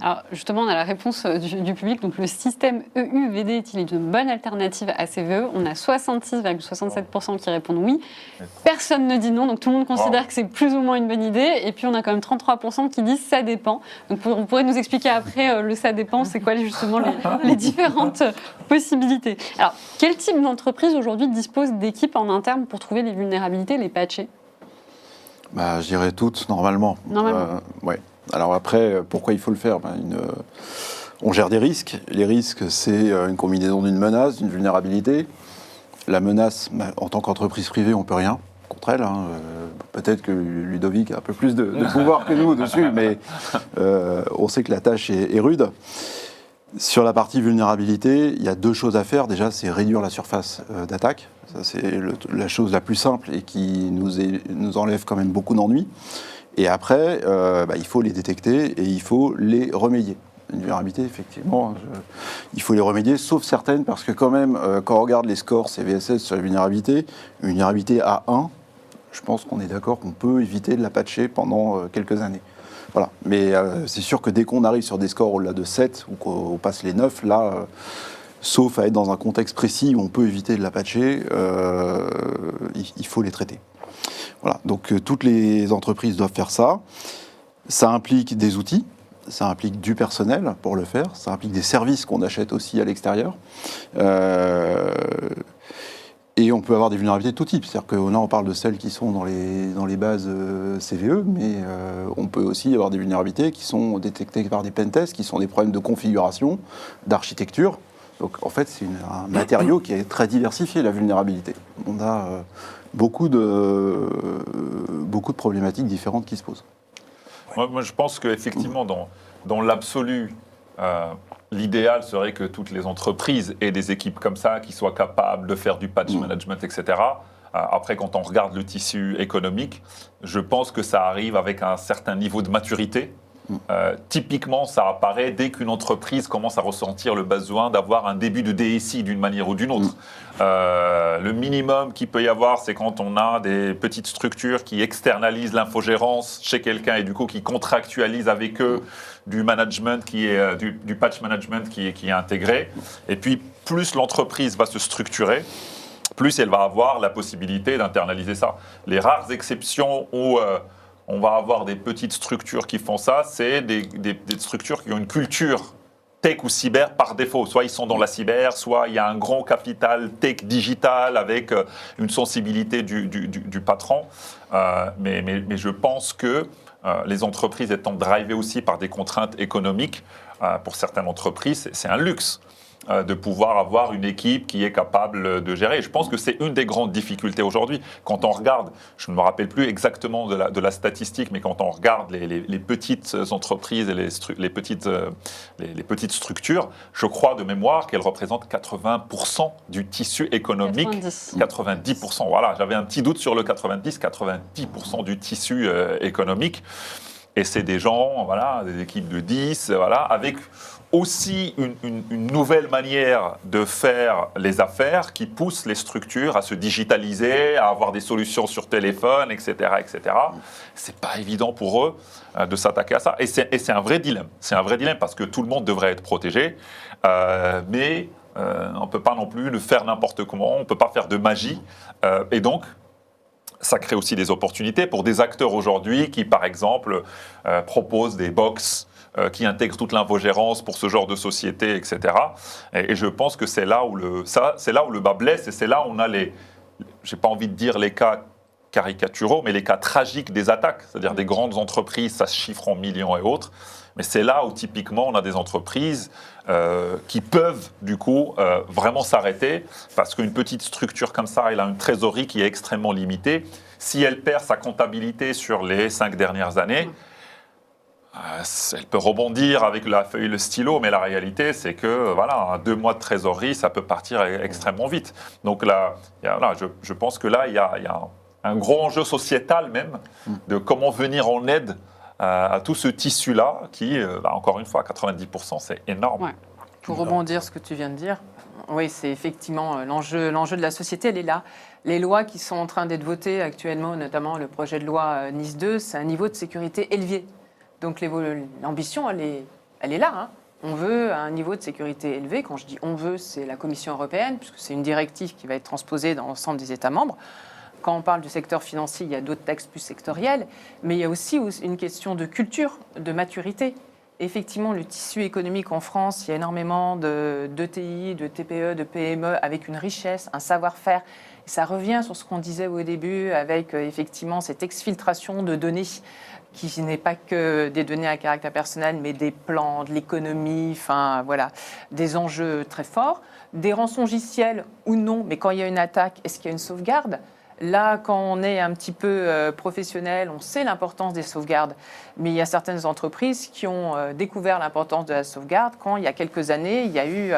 Alors justement, on a la réponse du public. Donc le système EUVD est-il une bonne alternative à CVE? On a 66,67% qui répondent oui. Personne ne dit non, donc tout le monde considère que c'est plus ou moins une bonne idée. Et puis on a quand même 33% qui disent ça dépend. Donc on pourrait nous expliquer après le ça dépend, c'est quoi justement les différentes possibilités. Alors quel type d'entreprise aujourd'hui dispose d'équipes en interne pour trouver les vulnérabilités, les patcher? Je dirais toutes, normalement. Ouais. Alors après, pourquoi il faut le faire? On gère des risques. Les risques, c'est une combinaison d'une menace, d'une vulnérabilité. La menace, en tant qu'entreprise privée, on ne peut rien contre elle. Peut-être que Ludovic a un peu plus de pouvoir que nous dessus, mais on sait que la tâche est rude. Sur la partie vulnérabilité, il y a deux choses à faire. Déjà, c'est réduire la surface d'attaque. Ça, c'est la chose la plus simple et qui nous enlève quand même beaucoup d'ennuis. Et après, il faut les détecter et il faut les remédier. Une vulnérabilité, effectivement, il faut les remédier, sauf certaines, parce que quand même, quand on regarde les scores CVSS sur les vulnérabilités, une vulnérabilité à 1, je pense qu'on est d'accord qu'on peut éviter de la patcher pendant quelques années. Voilà. Mais c'est sûr que dès qu'on arrive sur des scores au-delà de 7 ou qu'on passe les 9, là, sauf à être dans un contexte précis où on peut éviter de la patcher, il faut les traiter. Voilà, donc toutes les entreprises doivent faire ça. Ça implique des outils, ça implique du personnel pour le faire, ça implique des services qu'on achète aussi à l'extérieur. Et on peut avoir des vulnérabilités de tout type. C'est-à-dire que là, on parle de celles qui sont dans les bases CVE, mais on peut aussi avoir des vulnérabilités qui sont détectées par des pentests, qui sont des problèmes de configuration, d'architecture. Donc en fait, c'est un matériau qui est très diversifié, la vulnérabilité. On a beaucoup de problématiques différentes qui se posent. Moi, je pense qu'effectivement, dans l'absolu, l'idéal serait que toutes les entreprises aient des équipes comme ça, qui soient capables de faire du patch management, etc. Après, quand on regarde le tissu économique, je pense que ça arrive avec un certain niveau de maturité. Typiquement, ça apparaît dès qu'une entreprise commence à ressentir le besoin d'avoir un début de DSI d'une manière ou d'une autre. Le minimum qu'il peut y avoir, c'est quand on a des petites structures qui externalisent l'infogérance chez quelqu'un et du coup qui contractualisent avec eux du management qui est du patch management qui est intégré. Et puis plus l'entreprise va se structurer, plus elle va avoir la possibilité d'internaliser ça. Les rares exceptions où on va avoir des petites structures qui font ça, c'est des structures qui ont une culture tech ou cyber par défaut. Soit ils sont dans la cyber, soit il y a un grand capital tech digital avec une sensibilité du patron. Mais je pense que les entreprises étant drivées aussi par des contraintes économiques, pour certaines entreprises, c'est un luxe de pouvoir avoir une équipe qui est capable de gérer. Et je pense que c'est une des grandes difficultés aujourd'hui. Quand on regarde, je ne me rappelle plus exactement de la statistique, mais quand on regarde les petites entreprises et les petites structures, je crois de mémoire qu'elles représentent 80% du tissu économique. 90%, voilà. J'avais un petit doute sur le 90% du tissu économique. Et c'est des gens, voilà, des équipes de 10, voilà, avec aussi une nouvelle manière de faire les affaires qui pousse les structures à se digitaliser, à avoir des solutions sur téléphone, etc., etc. C'est pas évident pour eux de s'attaquer à ça. Et c'est un vrai dilemme. C'est un vrai dilemme parce que tout le monde devrait être protégé, mais on ne peut pas non plus le faire n'importe comment, on ne peut pas faire de magie. Et donc, ça crée aussi des opportunités pour des acteurs aujourd'hui qui, par exemple, proposent des box qui intègrent toute l'infogérance pour ce genre de société, etc. Et je pense que c'est là où le bas blesse et c'est là où on a j'ai pas envie de dire les cas caricaturaux, mais les cas tragiques des attaques, c'est-à-dire des grandes entreprises, ça se chiffre en millions et autres. Mais c'est là où typiquement on a des entreprises qui peuvent du coup vraiment s'arrêter parce qu'une petite structure comme ça, elle a une trésorerie qui est extrêmement limitée. Si elle perd sa comptabilité sur les 5 dernières années, elle peut rebondir avec la feuille et le stylo, mais la réalité, c'est que voilà, 2 mois de trésorerie, ça peut partir extrêmement vite. Donc là, je pense que là, il y a un gros enjeu sociétal même de comment venir en aide à tout ce tissu-là qui, encore une fois, à 90%, c'est énorme. Ouais. Pour rebondir ce que tu viens de dire, oui, c'est effectivement l'enjeu de la société, elle est là. Les lois qui sont en train d'être votées actuellement, notamment le projet de loi Nice 2, c'est un niveau de sécurité élevé. Donc l'ambition, elle est là. Hein. On veut un niveau de sécurité élevé. Quand je dis on veut, c'est la Commission européenne, puisque c'est une directive qui va être transposée dans l'ensemble des États membres. Quand on parle du secteur financier, il y a d'autres textes plus sectoriels, mais il y a aussi une question de culture, de maturité. Effectivement, le tissu économique en France, il y a énormément d'ETI, de TPE, de PME, avec une richesse, un savoir-faire. Et ça revient sur ce qu'on disait au début, avec effectivement cette exfiltration de données, qui n'est pas que des données à caractère personnel, mais des plans, de l'économie, enfin voilà, des enjeux très forts. Des rançongiciels ou non, mais quand il y a une attaque, est-ce qu'il y a une sauvegarde ? Là, quand on est un petit peu professionnel, on sait l'importance des sauvegardes. Mais il y a certaines entreprises qui ont découvert l'importance de la sauvegarde quand, il y a quelques années, il y a eu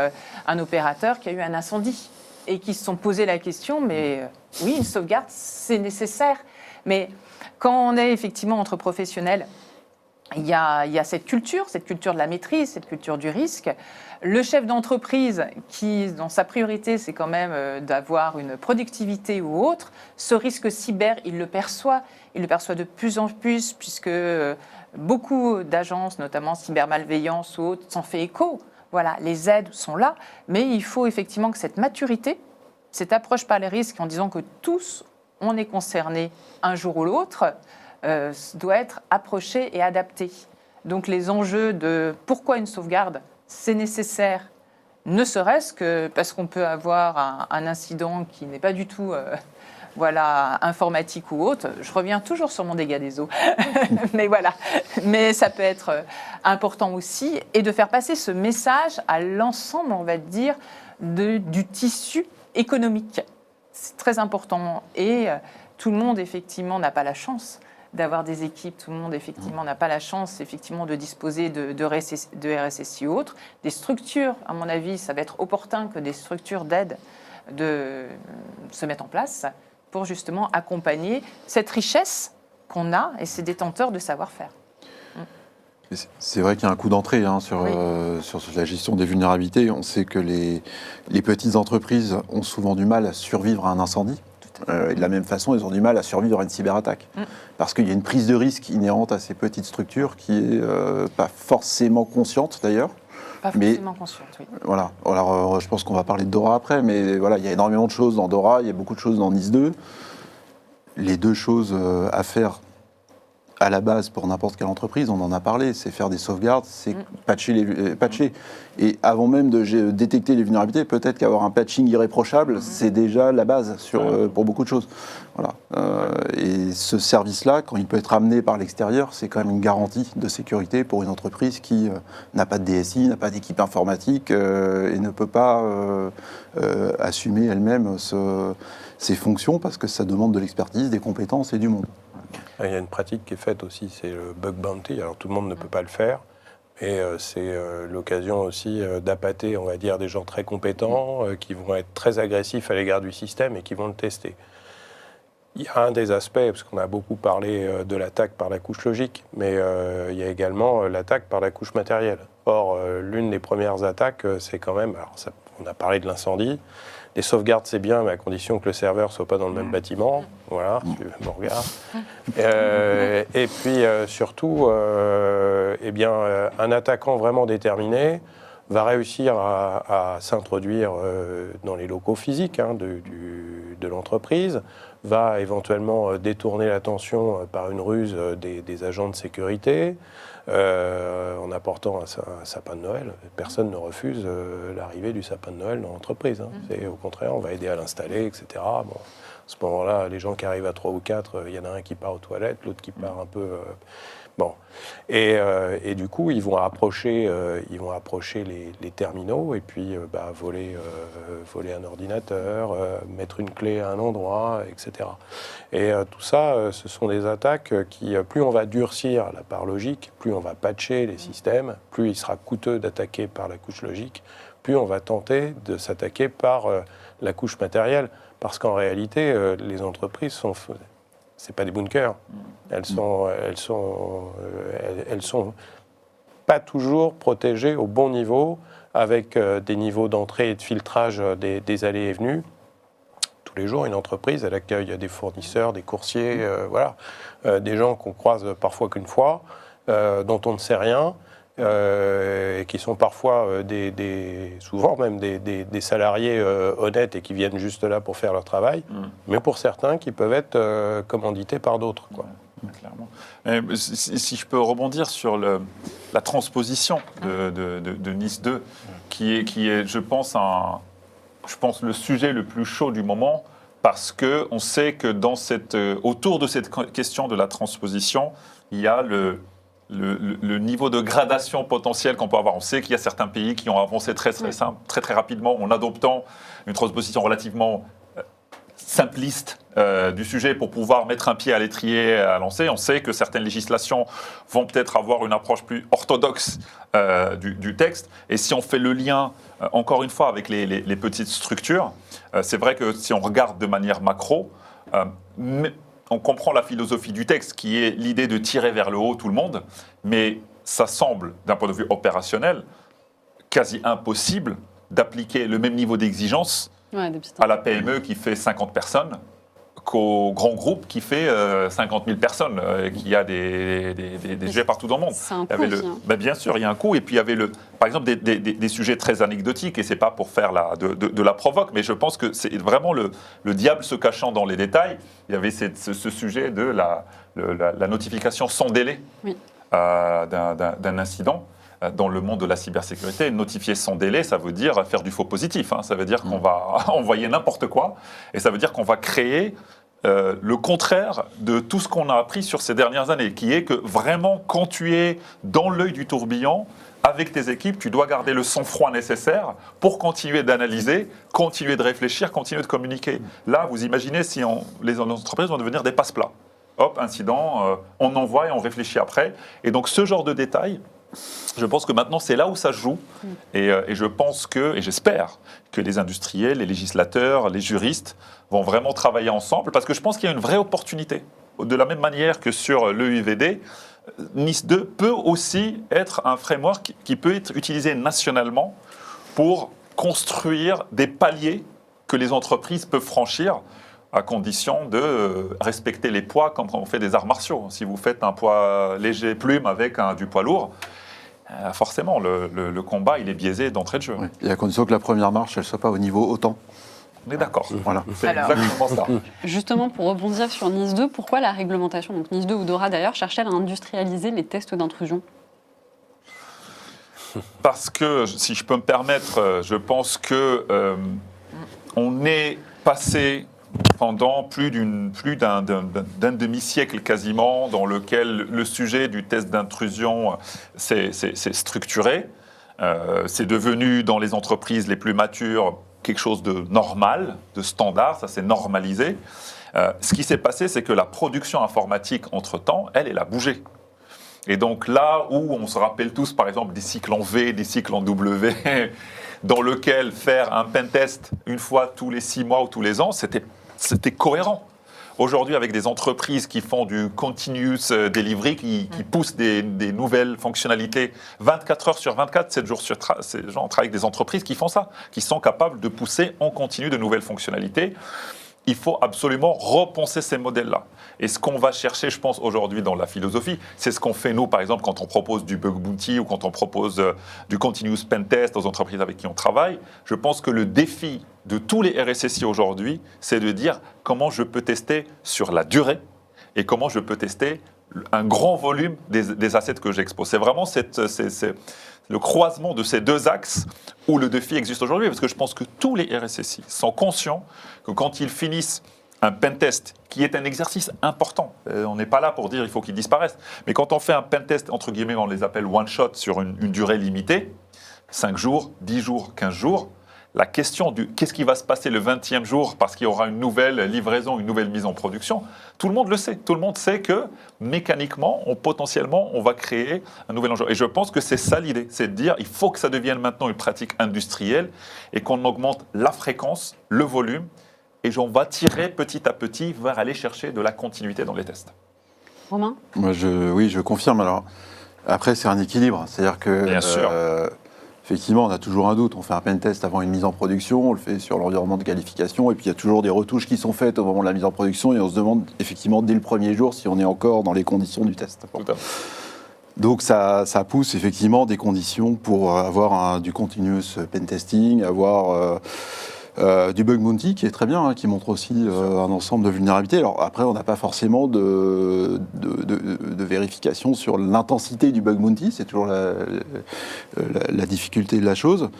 un opérateur qui a eu un incendie et qui se sont posé la question, mais oui, une sauvegarde, c'est nécessaire. Mais quand on est effectivement entre professionnels, il y a cette culture de la maîtrise, cette culture du risque. Le chef d'entreprise qui, dans sa priorité, c'est quand même d'avoir une productivité ou autre, ce risque cyber, il le perçoit de plus en plus, puisque beaucoup d'agences, notamment cybermalveillance ou autres, s'en fait écho. Voilà, les aides sont là, mais il faut effectivement que cette maturité, cette approche par les risques, en disant que tous, on est concernés un jour ou l'autre, doit être approchée et adaptée. Donc les enjeux de pourquoi une sauvegarde, c'est nécessaire, ne serait-ce que parce qu'on peut avoir un incident qui n'est pas du tout informatique ou autre. Je reviens toujours sur mon dégât des eaux, mais voilà. Mais ça peut être important aussi, et de faire passer ce message à l'ensemble, on va dire, du tissu économique. C'est très important, et tout le monde, effectivement, n'a pas la chance d'avoir des équipes, tout le monde, effectivement, n'a pas la chance, effectivement, de disposer de RSSI ou autres. Des structures, à mon avis, ça va être opportun que des structures d'aide se mettent en place pour, justement, accompagner cette richesse qu'on a et ces détenteurs de savoir-faire. C'est vrai qu'il y a un coup d'entrée sur la gestion des vulnérabilités. On sait que les petites entreprises ont souvent du mal à survivre à un incendie. Et de la même façon, elles ont du mal à survivre à une cyberattaque. Parce qu'il y a une prise de risque inhérente à ces petites structures qui n'est pas forcément consciente d'ailleurs. Pas forcément consciente, oui. Voilà. Alors, je pense qu'on va parler de Dora après, mais voilà, il y a énormément de choses dans Dora, il y a beaucoup de choses dans Nice 2. Les deux choses à faire à la base pour n'importe quelle entreprise, on en a parlé, c'est faire des sauvegardes, c'est patcher. Et avant même de détecter les vulnérabilités, peut-être qu'avoir un patching irréprochable, c'est déjà la base pour beaucoup de choses. Voilà. Et ce service-là, quand il peut être amené par l'extérieur, c'est quand même une garantie de sécurité pour une entreprise qui n'a pas de DSI, n'a pas d'équipe informatique et ne peut pas assumer elle-même ses fonctions parce que ça demande de l'expertise, des compétences et du monde. Il y a une pratique qui est faite aussi, c'est le bug bounty. Alors tout le monde ne peut pas le faire, mais c'est l'occasion aussi d'appâter, on va dire, des gens très compétents qui vont être très agressifs à l'égard du système et qui vont le tester. Il y a un des aspects, parce qu'on a beaucoup parlé de l'attaque par la couche logique, mais il y a également l'attaque par la couche matérielle. Or, l'une des premières attaques, c'est quand même, on a parlé de l'incendie. Les sauvegardes, c'est bien, mais à condition que le serveur ne soit pas dans le même bâtiment. Voilà, tu me regardes. Et puis, surtout, un attaquant vraiment déterminé va réussir à s'introduire dans les locaux physiques de l'entreprise, va éventuellement détourner l'attention par une ruse des agents de sécurité, en apportant un sapin de Noël. Personne ne refuse l'arrivée du sapin de Noël dans l'entreprise. C'est au contraire, on va aider à l'installer, etc. Bon, ce moment-là, les gens qui arrivent à 3 ou 4, il y en a un qui part aux toilettes, l'autre qui part un peu... bon. Et du coup, ils vont approcher les terminaux et puis voler un ordinateur, mettre une clé à un endroit, etc. Et tout ça, ce sont des attaques qui, plus on va durcir la part logique, plus on va patcher les systèmes, plus il sera coûteux d'attaquer par la couche logique, plus on va tenter de s'attaquer par la couche matérielle. Parce qu'en réalité, les entreprises c'est pas des bunkers. Elles sont pas toujours protégées au bon niveau, avec des niveaux d'entrée et de filtrage des allées et venues. Tous les jours, une entreprise, elle accueille des fournisseurs, des coursiers, des gens qu'on croise parfois qu'une fois, dont on ne sait rien, et qui sont parfois souvent même des salariés honnêtes et qui viennent juste là pour faire leur travail, mais pour certains qui peuvent être commandités par d'autres, quoi. Clairement. Si je peux rebondir sur la transposition de Nice 2, qui est, je pense, le sujet le plus chaud du moment, parce qu'on sait que autour de cette question de la transposition, il y a le niveau de gradation potentielle qu'on peut avoir. On sait qu'il y a certains pays qui ont avancé très rapidement en adoptant une transposition relativement simpliste du sujet pour pouvoir mettre un pied à l'étrier à lancer. On sait que certaines législations vont peut-être avoir une approche plus orthodoxe du texte. Et si on fait le lien, encore une fois, avec les petites structures, c'est vrai que si on regarde de manière macro, on comprend la philosophie du texte, qui est l'idée de tirer vers le haut tout le monde, mais ça semble, d'un point de vue opérationnel, quasi impossible d'appliquer le même niveau d'exigence à la PME qui fait 50 personnes qu'au grand groupe qui fait 50 000 personnes, qui a des sujets partout dans le monde. C'est un coût aussi, hein. Bien sûr, il y a un coût. Et puis il y avait, par exemple, des sujets très anecdotiques, et ce n'est pas pour faire de la provoque, mais je pense que c'est vraiment le diable se cachant dans les détails. Il y avait ce sujet de la notification sans délai d'un incident. Dans le monde de la cybersécurité, notifier sans délai, ça veut dire faire du faux positif. Hein. Ça veut dire qu'on va envoyer n'importe quoi, et ça veut dire qu'on va créer le contraire de tout ce qu'on a appris sur ces dernières années, qui est que vraiment, quand tu es dans l'œil du tourbillon, avec tes équipes, tu dois garder le sang-froid nécessaire pour continuer d'analyser, continuer de réfléchir, continuer de communiquer. Là, vous imaginez si les entreprises vont devenir des passe-plats. Hop, incident, on envoie et on réfléchit après. Et donc, ce genre de détails, je pense que maintenant, c'est là où ça se joue. Et je pense et j'espère que les industriels, les législateurs, les juristes vont vraiment travailler ensemble, parce que je pense qu'il y a une vraie opportunité. De la même manière que sur l'EUVD, Nice 2 peut aussi être un framework qui peut être utilisé nationalement pour construire des paliers que les entreprises peuvent franchir, à condition de respecter les poids comme quand on fait des arts martiaux. Si vous faites un poids léger plume avec du poids lourd, forcément, le combat, il est biaisé d'entrée de jeu. Oui. Et à condition que la première marche, elle ne soit pas au niveau OTAN. On est d'accord. Voilà. C'est exactement ça. Justement, pour rebondir sur Nice 2, pourquoi la réglementation, donc Nice 2 ou DORA d'ailleurs, cherche-t-elle à industrialiser les tests d'intrusion ? Parce que, si je peux me permettre, je pense que on est passé pendant plus d'un demi-siècle quasiment, dans lequel le sujet du test d'intrusion s'est structuré. C'est devenu, dans les entreprises les plus matures, quelque chose de normal, de standard, ça s'est normalisé. Ce qui s'est passé, c'est que la production informatique, entre-temps, elle a bougé. Et donc là où on se rappelle tous, par exemple, des cycles en V, des cycles en W, dans lequel faire un pentest une fois tous les 6 mois ou tous les ans, c'était cohérent. Aujourd'hui, avec des entreprises qui font du continuous delivery, qui poussent des nouvelles fonctionnalités 24 heures sur 24, 7 jours sur 7, ces gens travaillent avec des entreprises qui font ça, qui sont capables de pousser en continu de nouvelles fonctionnalités. Il faut absolument repenser ces modèles-là. Et ce qu'on va chercher, je pense, aujourd'hui dans la philosophie, c'est ce qu'on fait, nous, par exemple, quand on propose du bug bounty ou quand on propose du continuous pen test aux entreprises avec qui on travaille. Je pense que le défi de tous les RSSI aujourd'hui, c'est de dire comment je peux tester sur la durée et comment je peux tester un grand volume des assets que j'expose. C'est vraiment le croisement de ces deux axes où le défi existe aujourd'hui, parce que je pense que tous les RSSI sont conscients que quand ils finissent un pentest, qui est un exercice important. On n'est pas là pour dire il faut qu'il disparaisse. Mais quand on fait un pentest, entre guillemets, on les appelle one-shot sur une durée limitée, 5 jours, 10 jours, 15 jours, la question du qu'est-ce qui va se passer le 20e jour parce qu'il y aura une nouvelle livraison, une nouvelle mise en production, tout le monde le sait. Tout le monde sait que mécaniquement, potentiellement, on va créer un nouvel enjeu. Et je pense que c'est ça l'idée, c'est de dire il faut que ça devienne maintenant une pratique industrielle et qu'on augmente la fréquence, le volume, et on va tirer petit à petit vers aller chercher de la continuité dans les tests. Romain ? Moi, oui, je confirme. Alors, après, c'est un équilibre. C'est-à-dire que, Bien sûr. effectivement, on a toujours un doute. On fait un pentest avant une mise en production, on le fait sur l'environnement de qualification, et puis il y a toujours des retouches qui sont faites au moment de la mise en production, et on se demande effectivement dès le premier jour si on est encore dans les conditions du test. Tout à fait. Donc ça pousse effectivement des conditions pour avoir du continuous pentesting, avoir du bug bounty qui est très bien, hein, qui montre aussi un ensemble de vulnérabilités. Alors après, on n'a pas forcément de vérification sur l'intensité du bug bounty, c'est toujours la difficulté de la chose.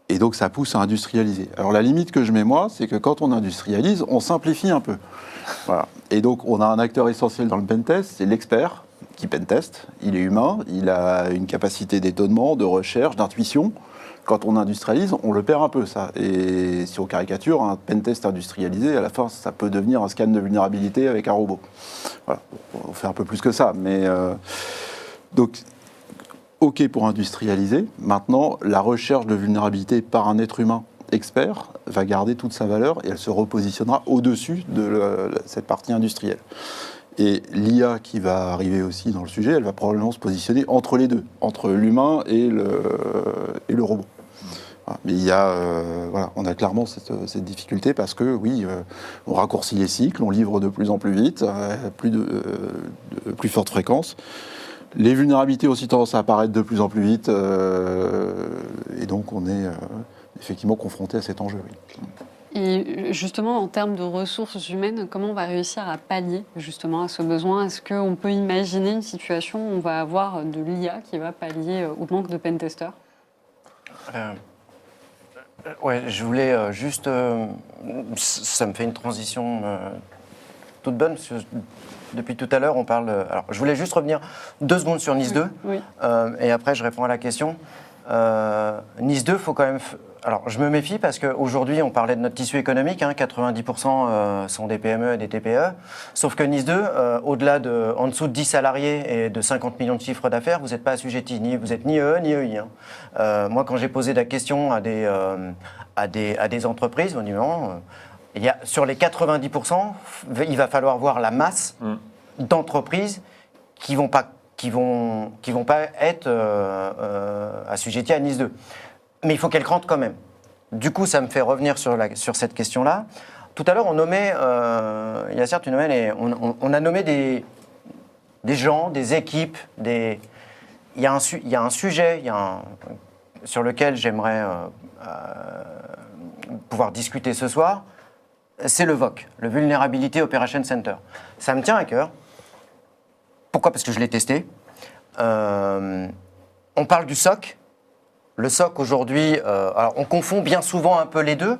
Et donc ça pousse à industrialiser. Alors la limite que je mets moi, c'est que quand on industrialise, on simplifie un peu. Voilà. Et donc on a un acteur essentiel dans le pentest, c'est l'expert qui penteste. Il est humain, il a une capacité d'étonnement, de recherche, d'intuition. Quand on industrialise, on le perd un peu, ça. Et si on caricature, un pentest industrialisé, à la fin, ça peut devenir un scan de vulnérabilité avec un robot. Voilà. On fait un peu plus que ça. Mais donc, OK pour industrialiser. Maintenant, la recherche de vulnérabilité par un être humain expert va garder toute sa valeur et elle se repositionnera au-dessus de cette partie industrielle. Et l'IA qui va arriver aussi dans le sujet, elle va probablement se positionner entre les deux, entre l'humain et le robot. Voilà. Mais il y a, on a clairement cette difficulté parce que, oui, on raccourcit les cycles, on livre de plus en plus vite, plus forte fréquence. Les vulnérabilités ont aussi tendance à apparaître de plus en plus vite, et donc on est effectivement confronté à cet enjeu. Oui. Et justement, en termes de ressources humaines, comment on va réussir à pallier justement à ce besoin ? Est-ce qu'on peut imaginer une situation où on va avoir de l'IA qui va pallier au manque de pentesters ? Ouais, je voulais juste... ça me fait une transition toute bonne, parce que depuis tout à l'heure, on parle... alors, je voulais juste revenir 2 secondes sur NIS 2, Oui. et après, je réponds à la question. NIS 2, il faut quand même... Alors, je me méfie parce qu'aujourd'hui, on parlait de notre tissu économique, 90% sont des PME et des TPE. Sauf que NIS 2, au-delà en dessous de 10 salariés et de 50 millions de chiffres d'affaires, vous n'êtes pas assujetti. Vous n'êtes ni EE ni EI. Moi, quand j'ai posé la question à des entreprises, on dit non, sur les 90%, il va falloir voir la masse d'entreprises qui vont pas être assujetties à NIS 2. Mais il faut qu'elle rentre quand même. Du coup, ça me fait revenir sur cette question-là. Tout à l'heure, on nommait, Yasser, tu nommais on a nommé des gens, des équipes, il y a un sujet sur lequel j'aimerais pouvoir discuter ce soir, c'est le VOC, le Vulnerability Operation Center. Ça me tient à cœur. Pourquoi ? Parce que je l'ai testé. On parle du SOC. Le SOC aujourd'hui, alors on confond bien souvent un peu les deux.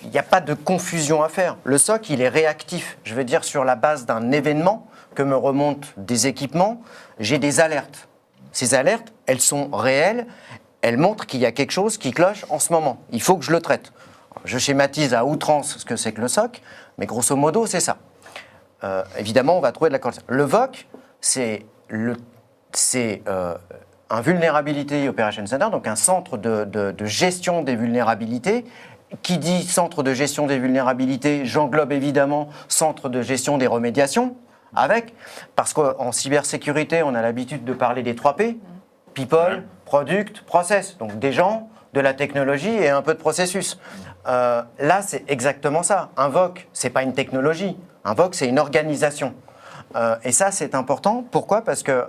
Il n'y a pas de confusion à faire. Le SOC, il est réactif. Je veux dire, sur la base d'un événement que me remontent des équipements, j'ai des alertes. Ces alertes, elles sont réelles. Elles montrent qu'il y a quelque chose qui cloche en ce moment. Il faut que je le traite. Je schématise à outrance ce que c'est que le SOC, mais grosso modo, c'est ça. Évidemment, on va trouver de la coordination. Le VOC, c'est un Vulnerability Operation Center, donc un centre de gestion des vulnérabilités. Qui dit centre de gestion des vulnérabilités, j'englobe évidemment centre de gestion des remédiations, parce qu'en cybersécurité, on a l'habitude de parler des 3 P, people, product, process, donc des gens, de la technologie et un peu de processus. Là, c'est exactement ça. Un VOC, c'est pas une technologie, un VOC, c'est une organisation. Et ça, c'est important. Pourquoi ? Parce que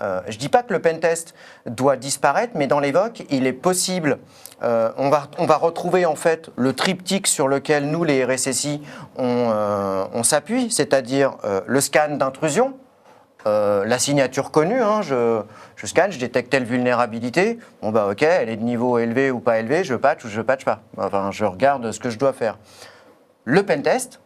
je ne dis pas que le pentest doit disparaître, mais dans les VOC, il est possible, on va retrouver en fait le triptyque sur lequel nous, les RSSI, on s'appuie, c'est-à-dire le scan d'intrusion, la signature connue, je scanne, je détecte telle vulnérabilité, bon bah ok, elle est de niveau élevé ou pas élevé, je patch ou je patch pas. Enfin, je regarde ce que je dois faire. Le pentest,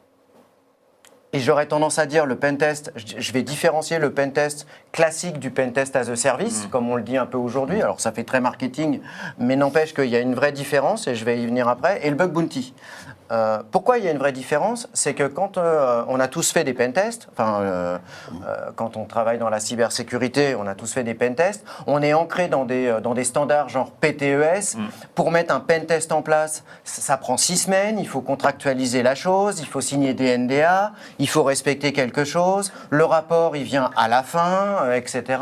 Et j'aurais tendance à dire le pentest, je vais différencier le pentest classique du pentest as a service, comme on le dit un peu aujourd'hui. Alors ça fait très marketing, mais n'empêche qu'il y a une vraie différence, et je vais y venir après, et le bug bounty. Pourquoi il y a une vraie différence? C'est que quand on a tous fait des pentests, quand on travaille dans la cybersécurité, on a tous fait des pentests, on est ancré dans des standards genre PTES. Pour mettre un pentest en place, ça prend 6 semaines, il faut contractualiser la chose, il faut signer des NDA, il faut respecter quelque chose, le rapport il vient à la fin, etc.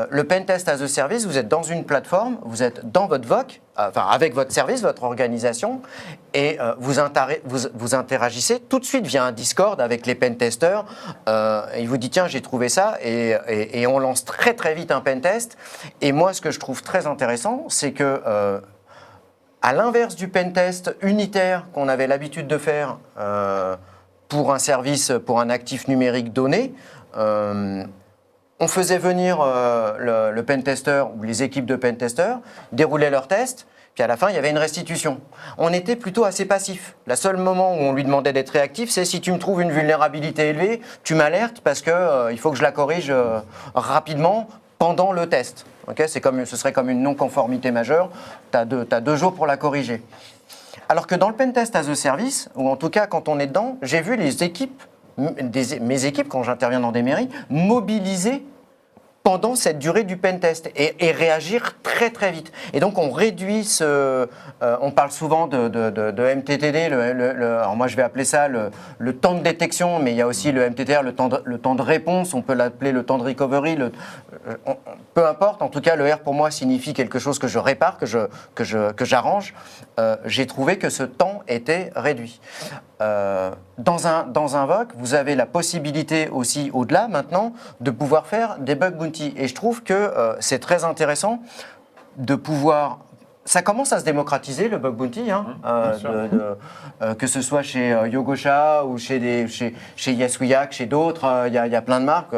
Le pentest as a service, vous êtes dans une plateforme, vous êtes dans votre VOC, avec votre service, votre organisation, et vous interagissez tout de suite via un Discord avec les pentesters. Il vous dit tiens, j'ai trouvé ça, et on lance très très vite un pentest. Et moi, ce que je trouve très intéressant, c'est que à l'inverse du pentest unitaire qu'on avait l'habitude de faire pour un service, pour un actif numérique donné, on faisait venir le pentester ou les équipes de pentesters, dérouler leurs tests, puis à la fin, il y avait une restitution. On était plutôt assez passif. Le seul moment où on lui demandait d'être réactif, c'est si tu me trouves une vulnérabilité élevée, tu m'alertes parce que il faut que je la corrige rapidement pendant le test. Okay, ce serait comme une non-conformité majeure. Tu as 2 jours pour la corriger. Alors que dans le pentest as a service, ou en tout cas quand on est dedans, j'ai vu les équipes, mes équipes, quand j'interviens dans des mairies, mobiliser pendant cette durée du pentest et réagir très très vite. Et donc on réduit on parle souvent de MTTD, alors moi je vais appeler ça le temps de détection, mais il y a aussi le MTTR, le temps de réponse, on peut l'appeler le temps de recovery, peu importe, en tout cas le R pour moi signifie quelque chose que je répare, que j'arrange. J'ai trouvé que ce temps était réduit. Dans un VOC, vous avez la possibilité aussi, au-delà maintenant, de pouvoir faire des bug bounty. Et je trouve que c'est très intéressant de pouvoir... Ça commence à se démocratiser, le bug bounty, que ce soit chez Yogosha ou chez Yasuyak, chez d'autres, il y a plein de marques.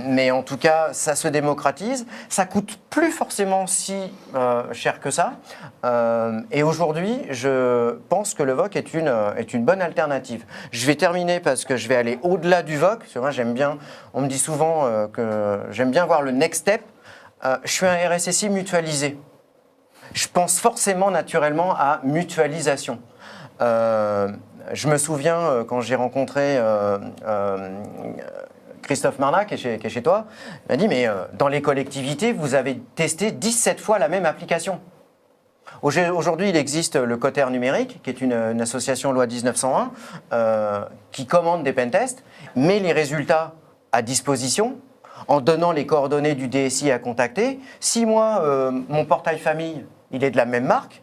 Mais en tout cas, ça se démocratise. Ça coûte plus forcément si cher que ça. Et aujourd'hui, je pense que le VOC est une bonne alternative. Je vais terminer parce que je vais aller au-delà du VOC. Parce que moi, on me dit souvent que j'aime bien voir le next step. Je suis un RSSI mutualisé. Je pense forcément naturellement à mutualisation. Je me souviens quand j'ai rencontré Christophe Marna, qui est chez toi, il m'a dit mais dans les collectivités, vous avez testé 17 fois la même application. Aujourd'hui, il existe le Coter numérique, qui est une association loi 1901, qui commande des pentests, met les résultats à disposition, en donnant les coordonnées du DSI à contacter. Si moi, mon portail famille, il est de la même marque,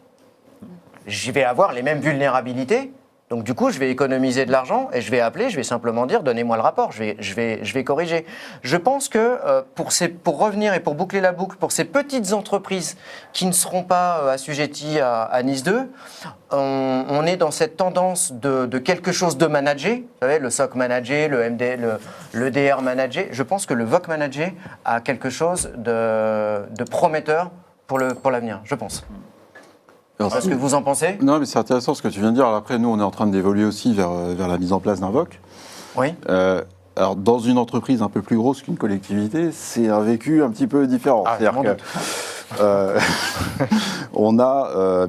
je vais avoir les mêmes vulnérabilités. Donc du coup, je vais économiser de l'argent et je vais appeler, je vais simplement dire donnez-moi le rapport, je vais corriger. Je pense que pour revenir et pour boucler la boucle, pour ces petites entreprises qui ne seront pas assujetties à NIS 2, on est dans cette tendance de quelque chose de managé. Vous savez, le SOC managé, le DR managé. Je pense que le VOC managé a quelque chose de prometteur pour l'avenir, je pense. Est-ce que vous en pensez? Non, mais c'est intéressant ce que tu viens de dire. Alors après, nous, on est en train d'évoluer aussi vers la mise en place d'un VOC. Oui. Alors, dans une entreprise un peu plus grosse qu'une collectivité, c'est un vécu un petit peu différent. C'est-à-dire que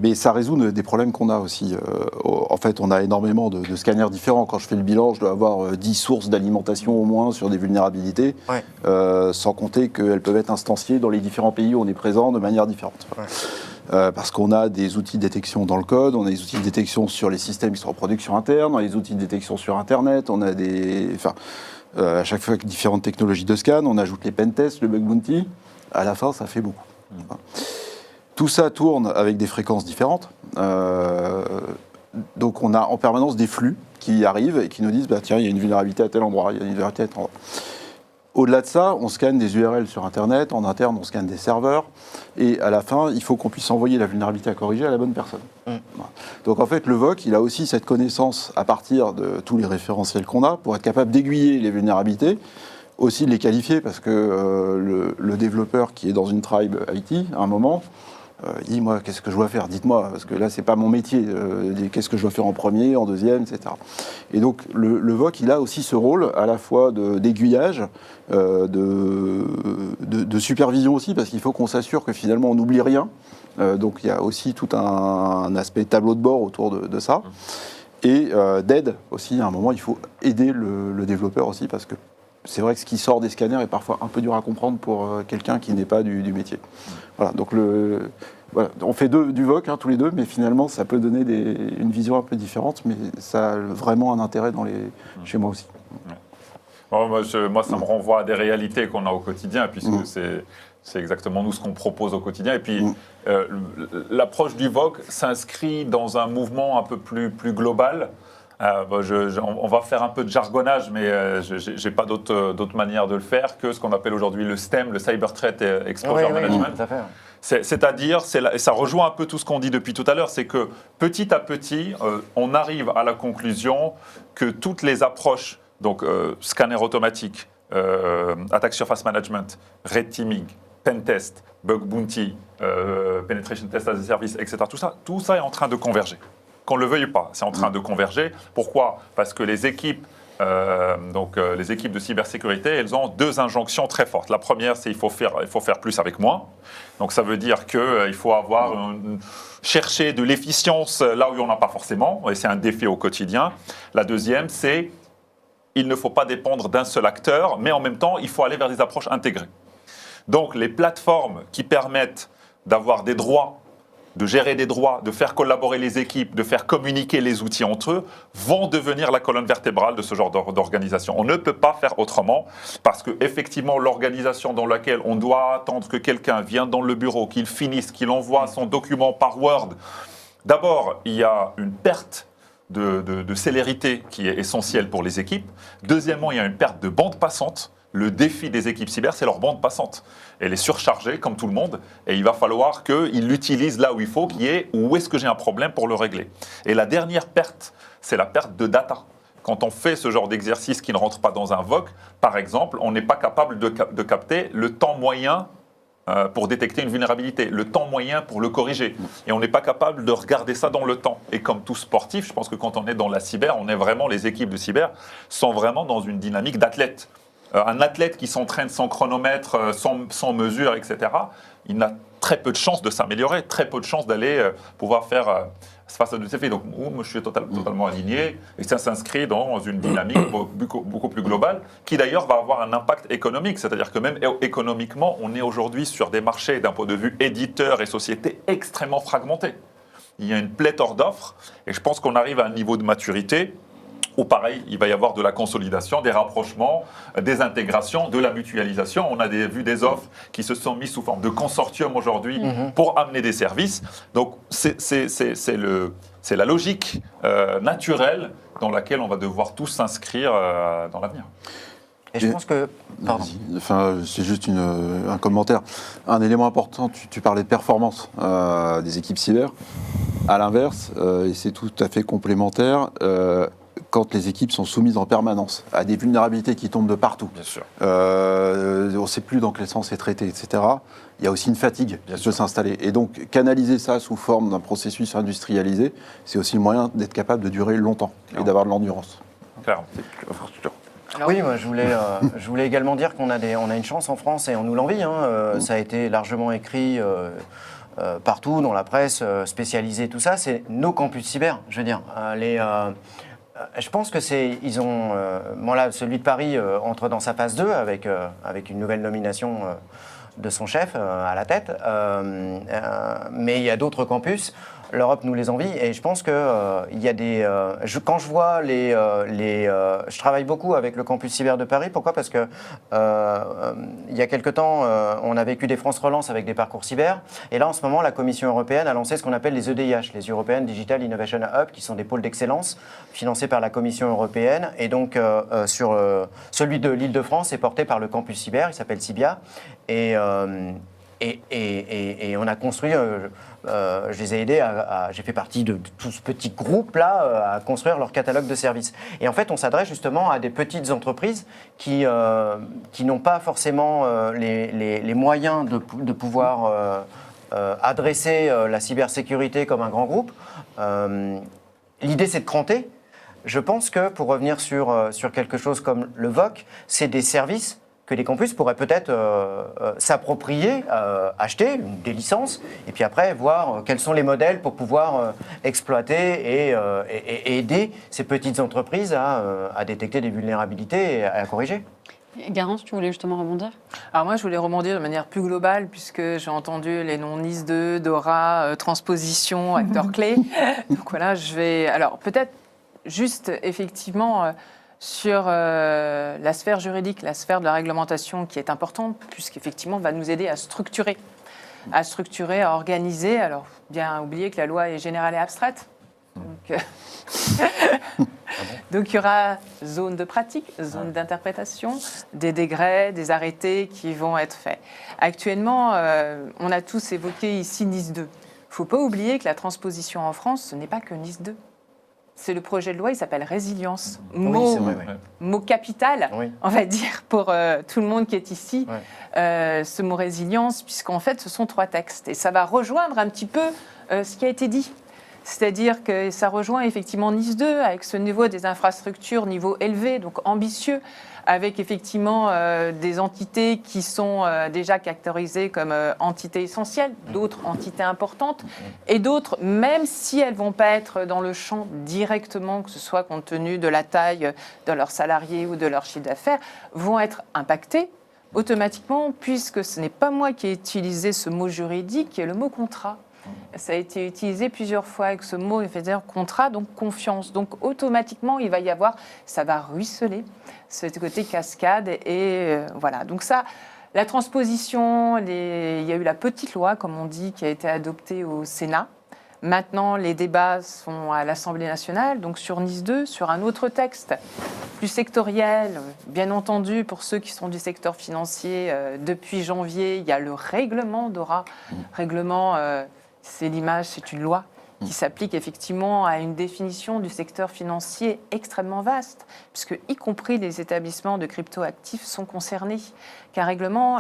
mais ça résout des problèmes qu'on a aussi. En fait, on a énormément de scanners différents. Quand je fais le bilan, je dois avoir 10 sources d'alimentation au moins sur des vulnérabilités, sans compter qu'elles peuvent être instanciées dans les différents pays où on est présent de manière différente. Ouais. Parce qu'on a des outils de détection dans le code, on a des outils de détection sur les systèmes qui sont en production interne, on a des outils de détection sur Internet, on a à chaque fois différentes technologies de scan, on ajoute les pentests, le bug bounty, à la fin ça fait beaucoup. Tout ça tourne avec des fréquences différentes, donc on a en permanence des flux qui arrivent et qui nous disent tiens, il y a une vulnérabilité à tel endroit, il y a une vulnérabilité à tel endroit. Au-delà de ça, on scanne des URL sur Internet, en interne, on scanne des serveurs, et à la fin, il faut qu'on puisse envoyer la vulnérabilité à corriger à la bonne personne. Voilà. Donc en fait, le VOC, il a aussi cette connaissance à partir de tous les référentiels qu'on a pour être capable d'aiguiller les vulnérabilités, aussi de les qualifier, parce que le développeur qui est dans une tribe IT, à un moment, il dit, moi, qu'est-ce que je dois faire? Dites-moi, parce que là, c'est pas mon métier. Qu'est-ce que je dois faire en premier, en deuxième, etc. Et donc, le VOC, il a aussi ce rôle à la fois d'aiguillage, de supervision aussi, parce qu'il faut qu'on s'assure que finalement, on n'oublie rien. Donc, il y a aussi tout un aspect tableau de bord autour de ça. Et d'aide aussi, à un moment, il faut aider le développeur aussi, parce que c'est vrai que ce qui sort des scanners est parfois un peu dur à comprendre pour quelqu'un qui n'est pas du métier. Voilà, donc voilà, on fait du VOC, tous les deux, mais finalement, ça peut donner une vision un peu différente, mais ça a vraiment un intérêt chez moi aussi. Bon, moi, ça me renvoie à des réalités qu'on a au quotidien, puisque c'est exactement nous ce qu'on propose au quotidien. Et puis, l'approche du VOC s'inscrit dans un mouvement un peu plus global. On va faire un peu de jargonnage, mais je n'ai pas d'autre manière de le faire que ce qu'on appelle aujourd'hui le STEM, le Cyber Threat Exposure Management. Tout à fait. C'est-à-dire, et ça rejoint un peu tout ce qu'on dit depuis tout à l'heure, c'est que petit à petit, on arrive à la conclusion que toutes les approches, donc scanner automatique, attack surface management, red teaming, pen test, bug bounty, penetration test as a service, etc., tout ça est en train de converger. Qu'on ne le veuille pas, c'est en train de converger. Pourquoi? Parce que les équipes les équipes de cybersécurité, elles ont deux injonctions très fortes. La première, c'est qu'il faut faire plus avec moins. Donc ça veut dire qu'il faut chercher de l'efficience là où il n'y en a pas forcément, et c'est un défi au quotidien. La deuxième, c'est il ne faut pas dépendre d'un seul acteur, mais en même temps, il faut aller vers des approches intégrées. Donc les plateformes qui permettent d'avoir des droits, de gérer des droits, de faire collaborer les équipes, de faire communiquer les outils entre eux, vont devenir la colonne vertébrale de ce genre d'organisation. On ne peut pas faire autrement, parce qu'effectivement, l'organisation dans laquelle on doit attendre que quelqu'un vienne dans le bureau, qu'il finisse, qu'il envoie son document par Word, d'abord, il y a une perte de célérité qui est essentielle pour les équipes. Deuxièmement, il y a une perte de bande passante. Le défi des équipes cyber, c'est leur bande passante. Elle est surchargée, comme tout le monde, et il va falloir qu'ils l'utilisent là où il faut, qui est où est-ce que j'ai un problème pour le régler. Et la dernière perte, c'est la perte de data. Quand on fait ce genre d'exercice qui ne rentre pas dans un VOC, par exemple, on n'est pas capable de capter le temps moyen pour détecter une vulnérabilité, le temps moyen pour le corriger. Et on n'est pas capable de regarder ça dans le temps. Et comme tout sportif, je pense que quand on est dans la cyber, les équipes de cyber sont vraiment dans une dynamique d'athlète. Un athlète qui s'entraîne sans chronomètre, sans mesure, etc., il a très peu de chances de s'améliorer, très peu de chances d'aller pouvoir faire face à de ces faits. Donc, moi, je suis totalement aligné, et ça s'inscrit dans une dynamique beaucoup plus globale, qui d'ailleurs va avoir un impact économique. C'est-à-dire que même économiquement, on est aujourd'hui sur des marchés, d'un point de vue éditeur et société, extrêmement fragmentés. Il y a une pléthore d'offres, et je pense qu'on arrive à un niveau de maturité où pareil, il va y avoir de la consolidation, des rapprochements, des intégrations, de la mutualisation. On a vu des offres qui se sont mises sous forme de consortium aujourd'hui pour amener des services. Donc c'est la logique naturelle dans laquelle on va devoir tous s'inscrire dans l'avenir. Et je pense que... Pardon. Enfin, c'est juste un commentaire. Un élément important, tu parlais de performance des équipes cyber. À l'inverse, et c'est tout à fait complémentaire, quand les équipes sont soumises en permanence à des vulnérabilités qui tombent de partout. Bien sûr. On ne sait plus dans quel sens c'est traité, etc. Il y a aussi une fatigue qui peut s'installer. Et donc, canaliser ça sous forme d'un processus industrialisé, c'est aussi le moyen d'être capable de durer longtemps et d'avoir de l'endurance. Clairement. Oui, moi, je voulais également dire qu'on a une chance en France et on nous l'envie. Ça a été largement écrit partout, dans la presse, spécialisée, tout ça. C'est nos campus cyber, je veux dire. Je pense que celui de Paris entre dans sa phase 2 avec une nouvelle nomination de son chef à la tête. Mais il y a d'autres campus. L'Europe nous les envie et je pense que il y a des. Quand je vois je travaille beaucoup avec le campus cyber de Paris. Pourquoi? Parce que il y a quelque temps, on a vécu des France Relance avec des parcours cyber. Et là, en ce moment, la Commission européenne a lancé ce qu'on appelle les EDIH, les European Digital Innovation Hub, qui sont des pôles d'excellence financés par la Commission européenne. Et donc, celui de l'Île-de-France est porté par le campus cyber. Il s'appelle Cibia. Et on a construit, je les ai aidés, j'ai fait partie de tout ce petit groupe-là à construire leur catalogue de services. Et en fait, on s'adresse justement à des petites entreprises qui n'ont pas forcément les moyens de pouvoir adresser la cybersécurité comme un grand groupe. L'idée, c'est de cranter. Je pense que pour revenir sur quelque chose comme le VOC, c'est des services que les campus pourraient peut-être s'approprier, acheter des licences, et puis après voir quels sont les modèles pour pouvoir exploiter et aider ces petites entreprises à détecter des vulnérabilités et à corriger. Garance, tu voulais justement rebondir? Alors moi, je voulais rebondir de manière plus globale, puisque j'ai entendu les noms NIS2, DORA, transposition, acteurs clés. Donc voilà, je vais... Alors peut-être juste, effectivement, sur la sphère juridique, la sphère de la réglementation qui est importante, puisqu'effectivement, va nous aider à structurer, à organiser. Alors, bien oublier que la loi est générale et abstraite. Donc il y aura zone de pratique, zone d'interprétation, des décrets, des arrêtés qui vont être faits. Actuellement, on a tous évoqué ici NIS 2. Il ne faut pas oublier que la transposition en France, ce n'est pas que NIS 2. C'est le projet de loi, il s'appelle Résilience. Oui, c'est vrai, oui. Mot capital, Oui. on va dire, pour tout le monde qui est ici, ce mot résilience, puisqu'en fait, ce sont 3 textes. Et ça va rejoindre un petit peu ce qui a été dit. C'est-à-dire que ça rejoint effectivement NIS 2 avec ce niveau des infrastructures, niveau élevé, donc ambitieux, avec effectivement des entités qui sont déjà caractérisées comme entités essentielles, d'autres entités importantes, et d'autres, même si elles ne vont pas être dans le champ directement, que ce soit compte tenu de la taille de leurs salariés ou de leur chiffre d'affaires, vont être impactées automatiquement, puisque ce n'est pas moi qui ai utilisé ce mot juridique, qui est le mot contrat. Ça a été utilisé plusieurs fois avec ce mot, c'est-à-dire contrat, donc confiance. Donc automatiquement, il va y avoir, ça va ruisseler, ce côté cascade. Et voilà, donc ça, la transposition, il y a eu la petite loi, comme on dit, qui a été adoptée au Sénat. Maintenant, les débats sont à l'Assemblée nationale, donc sur NIS 2, sur un autre texte plus sectoriel. Bien entendu, pour ceux qui sont du secteur financier, depuis janvier, il y a le règlement DORA. Règlement, c'est l'image, c'est une loi qui s'applique effectivement à une définition du secteur financier extrêmement vaste, puisque y compris les établissements de cryptoactifs sont concernés.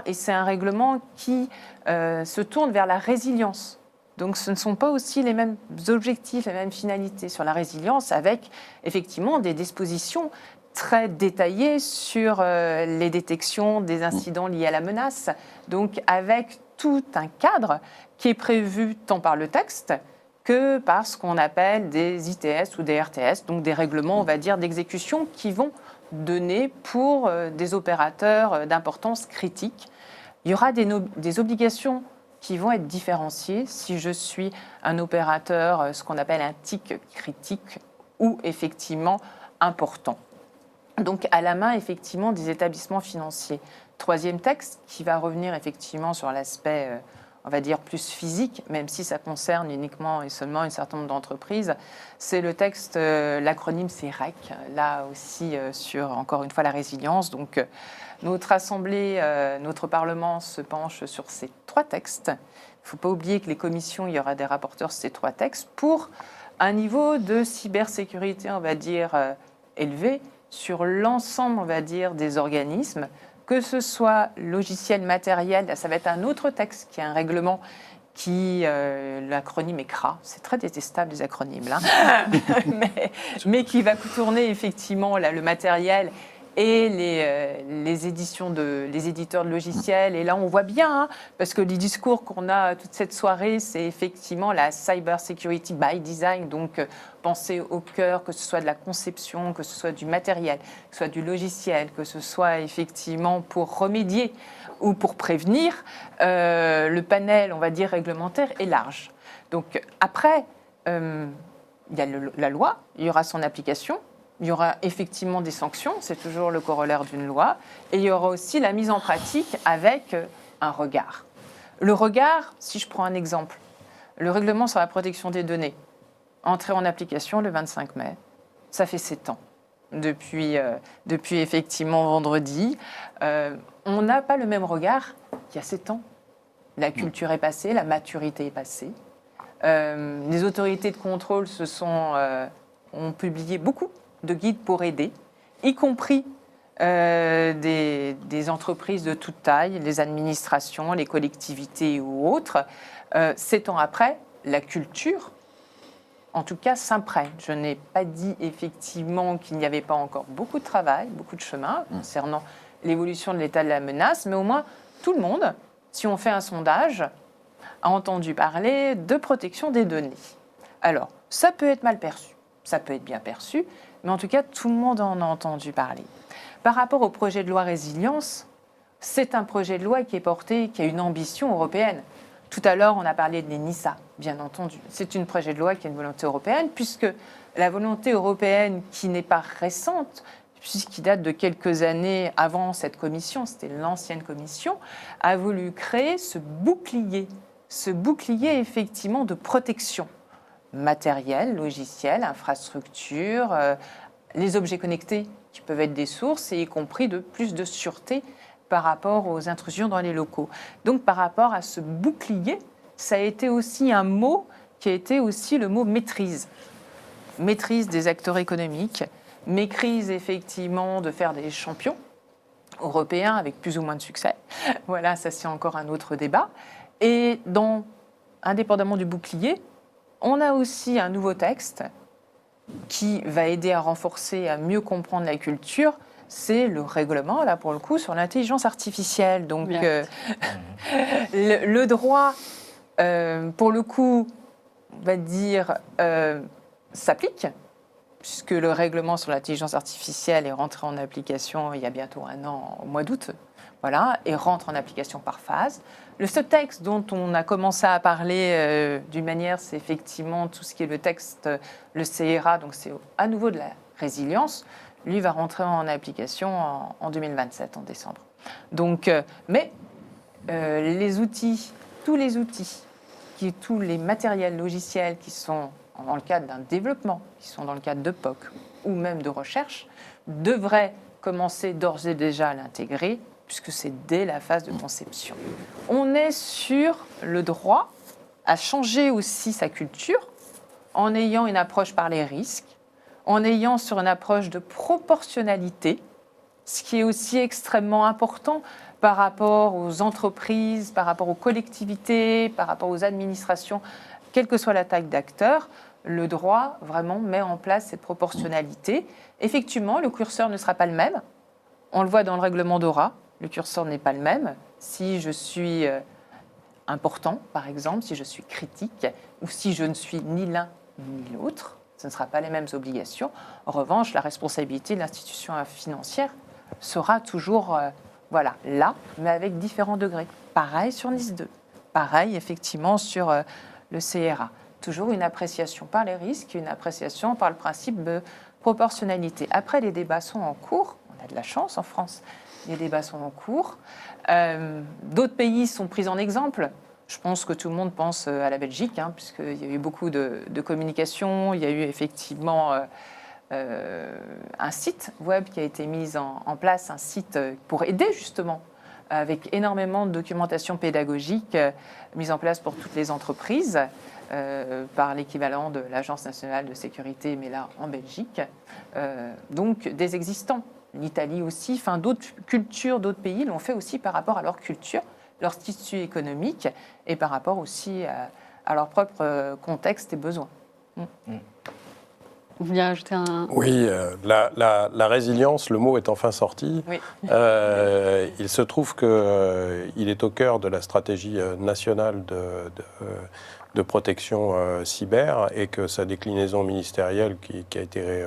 Et c'est un règlement qui se tourne vers la résilience. Donc ce ne sont pas aussi les mêmes objectifs, les mêmes finalités sur la résilience, avec effectivement des dispositions très détaillées sur les détections des incidents liés à la menace, donc avec tout un cadre qui est prévu tant par le texte que par ce qu'on appelle des ITS ou des RTS, donc des règlements, on va dire, d'exécution qui vont donner pour des opérateurs d'importance critique. Il y aura des obligations qui vont être différenciées si je suis un opérateur, ce qu'on appelle un TIC critique ou effectivement important. Donc à la main, effectivement, des établissements financiers. 3e texte qui va revenir effectivement sur l'aspect, on va dire, plus physique, même si ça concerne uniquement et seulement un certain nombre d'entreprises, c'est le texte, l'acronyme c'est REC, là aussi sur, encore une fois, la résilience. Donc notre Assemblée, notre Parlement se penche sur ces 3 textes. Il ne faut pas oublier que les commissions, il y aura des rapporteurs sur ces 3 textes pour un niveau de cybersécurité, on va dire, élevé sur l'ensemble, on va dire, des organismes, que ce soit logiciel, matériel, là, ça va être un autre texte qui est un règlement qui, l'acronyme est CRA, c'est très détestable les acronymes là, mais qui va tourner effectivement là, le matériel et les éditeurs de logiciels. Et là, on voit bien, hein, parce que les discours qu'on a toute cette soirée, c'est effectivement la cyber security by design, donc penser au cœur, que ce soit de la conception, que ce soit du matériel, que ce soit du logiciel, que ce soit effectivement pour remédier ou pour prévenir. Le panel, on va dire, réglementaire est large. Donc après, il y a la loi, il y aura son application. Il y aura effectivement des sanctions, c'est toujours le corollaire d'une loi, et il y aura aussi la mise en pratique avec un regard. Le regard, si je prends un exemple, le règlement sur la protection des données, entré en application le 25 mai, ça fait 7 ans. Depuis effectivement vendredi, on n'a pas le même regard qu'il y a 7 ans. La culture est passée, la maturité est passée. Les autorités de contrôle ont publié beaucoup de guides pour aider, y compris des entreprises de toute taille, les administrations, les collectivités ou autres. 7 ans après, la culture, en tout cas, s'imprègne. Je n'ai pas dit effectivement qu'il n'y avait pas encore beaucoup de travail, beaucoup de chemin concernant l'évolution de l'état de la menace, mais au moins tout le monde, si on fait un sondage, a entendu parler de protection des données. Alors, ça peut être mal perçu, ça peut être bien perçu, mais en tout cas, tout le monde en a entendu parler. Par rapport au projet de loi résilience, c'est un projet de loi qui est porté, qui a une ambition européenne. Tout à l'heure, on a parlé de l'ENISA, bien entendu. C'est un projet de loi qui a une volonté européenne, puisque la volonté européenne, qui n'est pas récente, puisqu'il date de quelques années avant cette commission, c'était l'ancienne commission, a voulu créer ce bouclier effectivement de protection matérielle, logicielle, infrastructure, les objets connectés qui peuvent être des sources, et y compris de plus de sûreté par rapport aux intrusions dans les locaux. Donc par rapport à ce bouclier, ça a été aussi un mot qui a été aussi le mot maîtrise. Maîtrise des acteurs économiques, maîtrise effectivement de faire des champions européens avec plus ou moins de succès. Voilà, ça c'est encore un autre débat. Et indépendamment du bouclier, on a aussi un nouveau texte qui va aider à renforcer, à mieux comprendre la culture. C'est le règlement, là pour le coup, sur l'intelligence artificielle. Donc le droit, pour le coup, on va dire, s'applique, puisque le règlement sur l'intelligence artificielle est rentré en application il y a bientôt 1 an, au mois d'août, voilà, et rentre en application par phase. Ce texte dont on a commencé à parler d'une manière, c'est effectivement tout ce qui est le texte, le CRA, donc c'est à nouveau de la résilience. Lui va rentrer en application en 2027, en décembre. Donc, les outils, tous les matériels logiciels qui sont dans le cadre d'un développement, qui sont dans le cadre de POC ou même de recherche, devraient commencer d'ores et déjà à l'intégrer, puisque c'est dès la phase de conception. On est sur le droit à changer aussi sa culture en ayant une approche par les risques, en ayant sur une approche de proportionnalité, ce qui est aussi extrêmement important par rapport aux entreprises, par rapport aux collectivités, par rapport aux administrations, quelle que soit la taille d'acteurs, le droit vraiment met en place cette proportionnalité. Effectivement, le curseur ne sera pas le même. On le voit dans le règlement DORA, le curseur n'est pas le même. Si je suis important, par exemple, si je suis critique, ou si je ne suis ni l'un ni l'autre, ce ne sera pas les mêmes obligations. En revanche, la responsabilité de l'institution financière sera toujours là, mais avec différents degrés. Pareil sur NIS 2, pareil effectivement sur le CRA. Toujours une appréciation par les risques, une appréciation par le principe de proportionnalité. Après, les débats sont en cours. On a de la chance en France. Les débats sont en cours. D'autres pays sont pris en exemple. Je pense que tout le monde pense à la Belgique, puisqu'il y a eu beaucoup de communication. Il y a eu effectivement un site web qui a été mis en place, un site pour aider justement, avec énormément de documentation pédagogique mise en place pour toutes les entreprises, par l'équivalent de l'Agence nationale de sécurité, mais là en Belgique. Donc des existants. L'Italie aussi, d'autres cultures, d'autres pays l'ont fait aussi par rapport à leur culture, leur tissu économique et par rapport aussi à leur propre contexte et besoins. Vous vouliez rajouter un... Oui, la résilience, le mot est enfin sorti. Oui. Il se trouve qu'il est au cœur de la stratégie nationale de protection cyber et que sa déclinaison ministérielle qui a été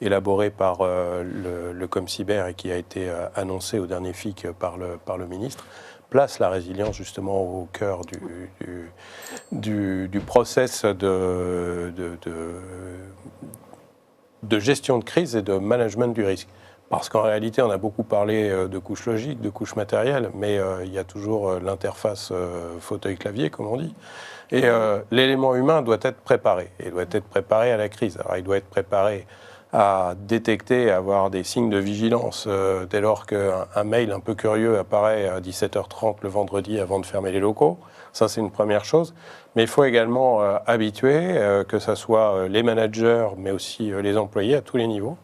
élaborée par le ComCyber et qui a été annoncée au dernier FIC par le ministre, place la résilience justement au cœur du process de gestion de crise et de management du risque. Parce qu'en réalité, on a beaucoup parlé de couches logiques, de couches matérielles, mais il y a toujours l'interface fauteuil-clavier, comme on dit. Et l'élément humain doit être préparé. Il doit être préparé à la crise. Alors, il doit être préparé à détecter, à avoir des signes de vigilance dès lors qu'un mail un peu curieux apparaît à 17h30 le vendredi avant de fermer les locaux. Ça, c'est une première chose. Mais il faut également habituer, que ce soit les managers, mais aussi les employés à tous les niveaux,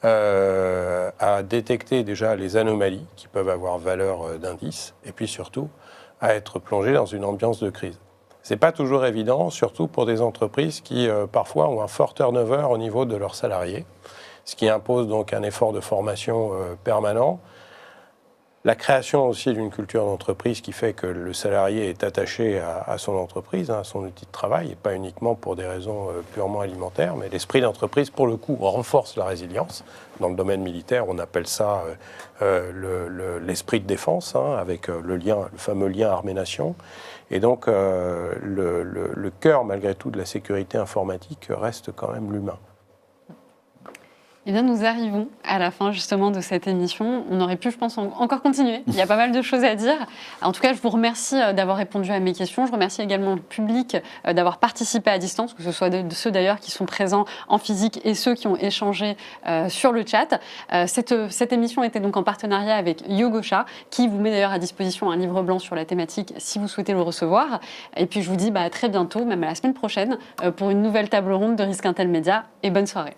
à détecter déjà les anomalies qui peuvent avoir valeur d'indice, et puis surtout à être plongé dans une ambiance de crise. Ce n'est pas toujours évident, surtout pour des entreprises qui parfois ont un fort turnover au niveau de leurs salariés, ce qui impose donc un effort de formation permanent. La création aussi d'une culture d'entreprise qui fait que le salarié est attaché à son entreprise, à son outil de travail, et pas uniquement pour des raisons purement alimentaires, mais l'esprit d'entreprise, pour le coup, renforce la résilience. Dans le domaine militaire, on appelle ça l'esprit de défense, avec le fameux lien armée-nation. Et donc, le cœur, malgré tout, de la sécurité informatique reste quand même l'humain. Eh bien, nous arrivons à la fin justement de cette émission. On aurait pu, je pense, encore continuer. Il y a pas mal de choses à dire. En tout cas, je vous remercie d'avoir répondu à mes questions. Je remercie également le public d'avoir participé à distance, que ce soit ceux d'ailleurs qui sont présents en physique et ceux qui ont échangé sur le chat. Cette émission était donc en partenariat avec Yogosha, qui vous met d'ailleurs à disposition un livre blanc sur la thématique si vous souhaitez le recevoir. Et puis, je vous dis à très bientôt, même à la semaine prochaine, pour une nouvelle table ronde de Risque Intel Média. Et bonne soirée.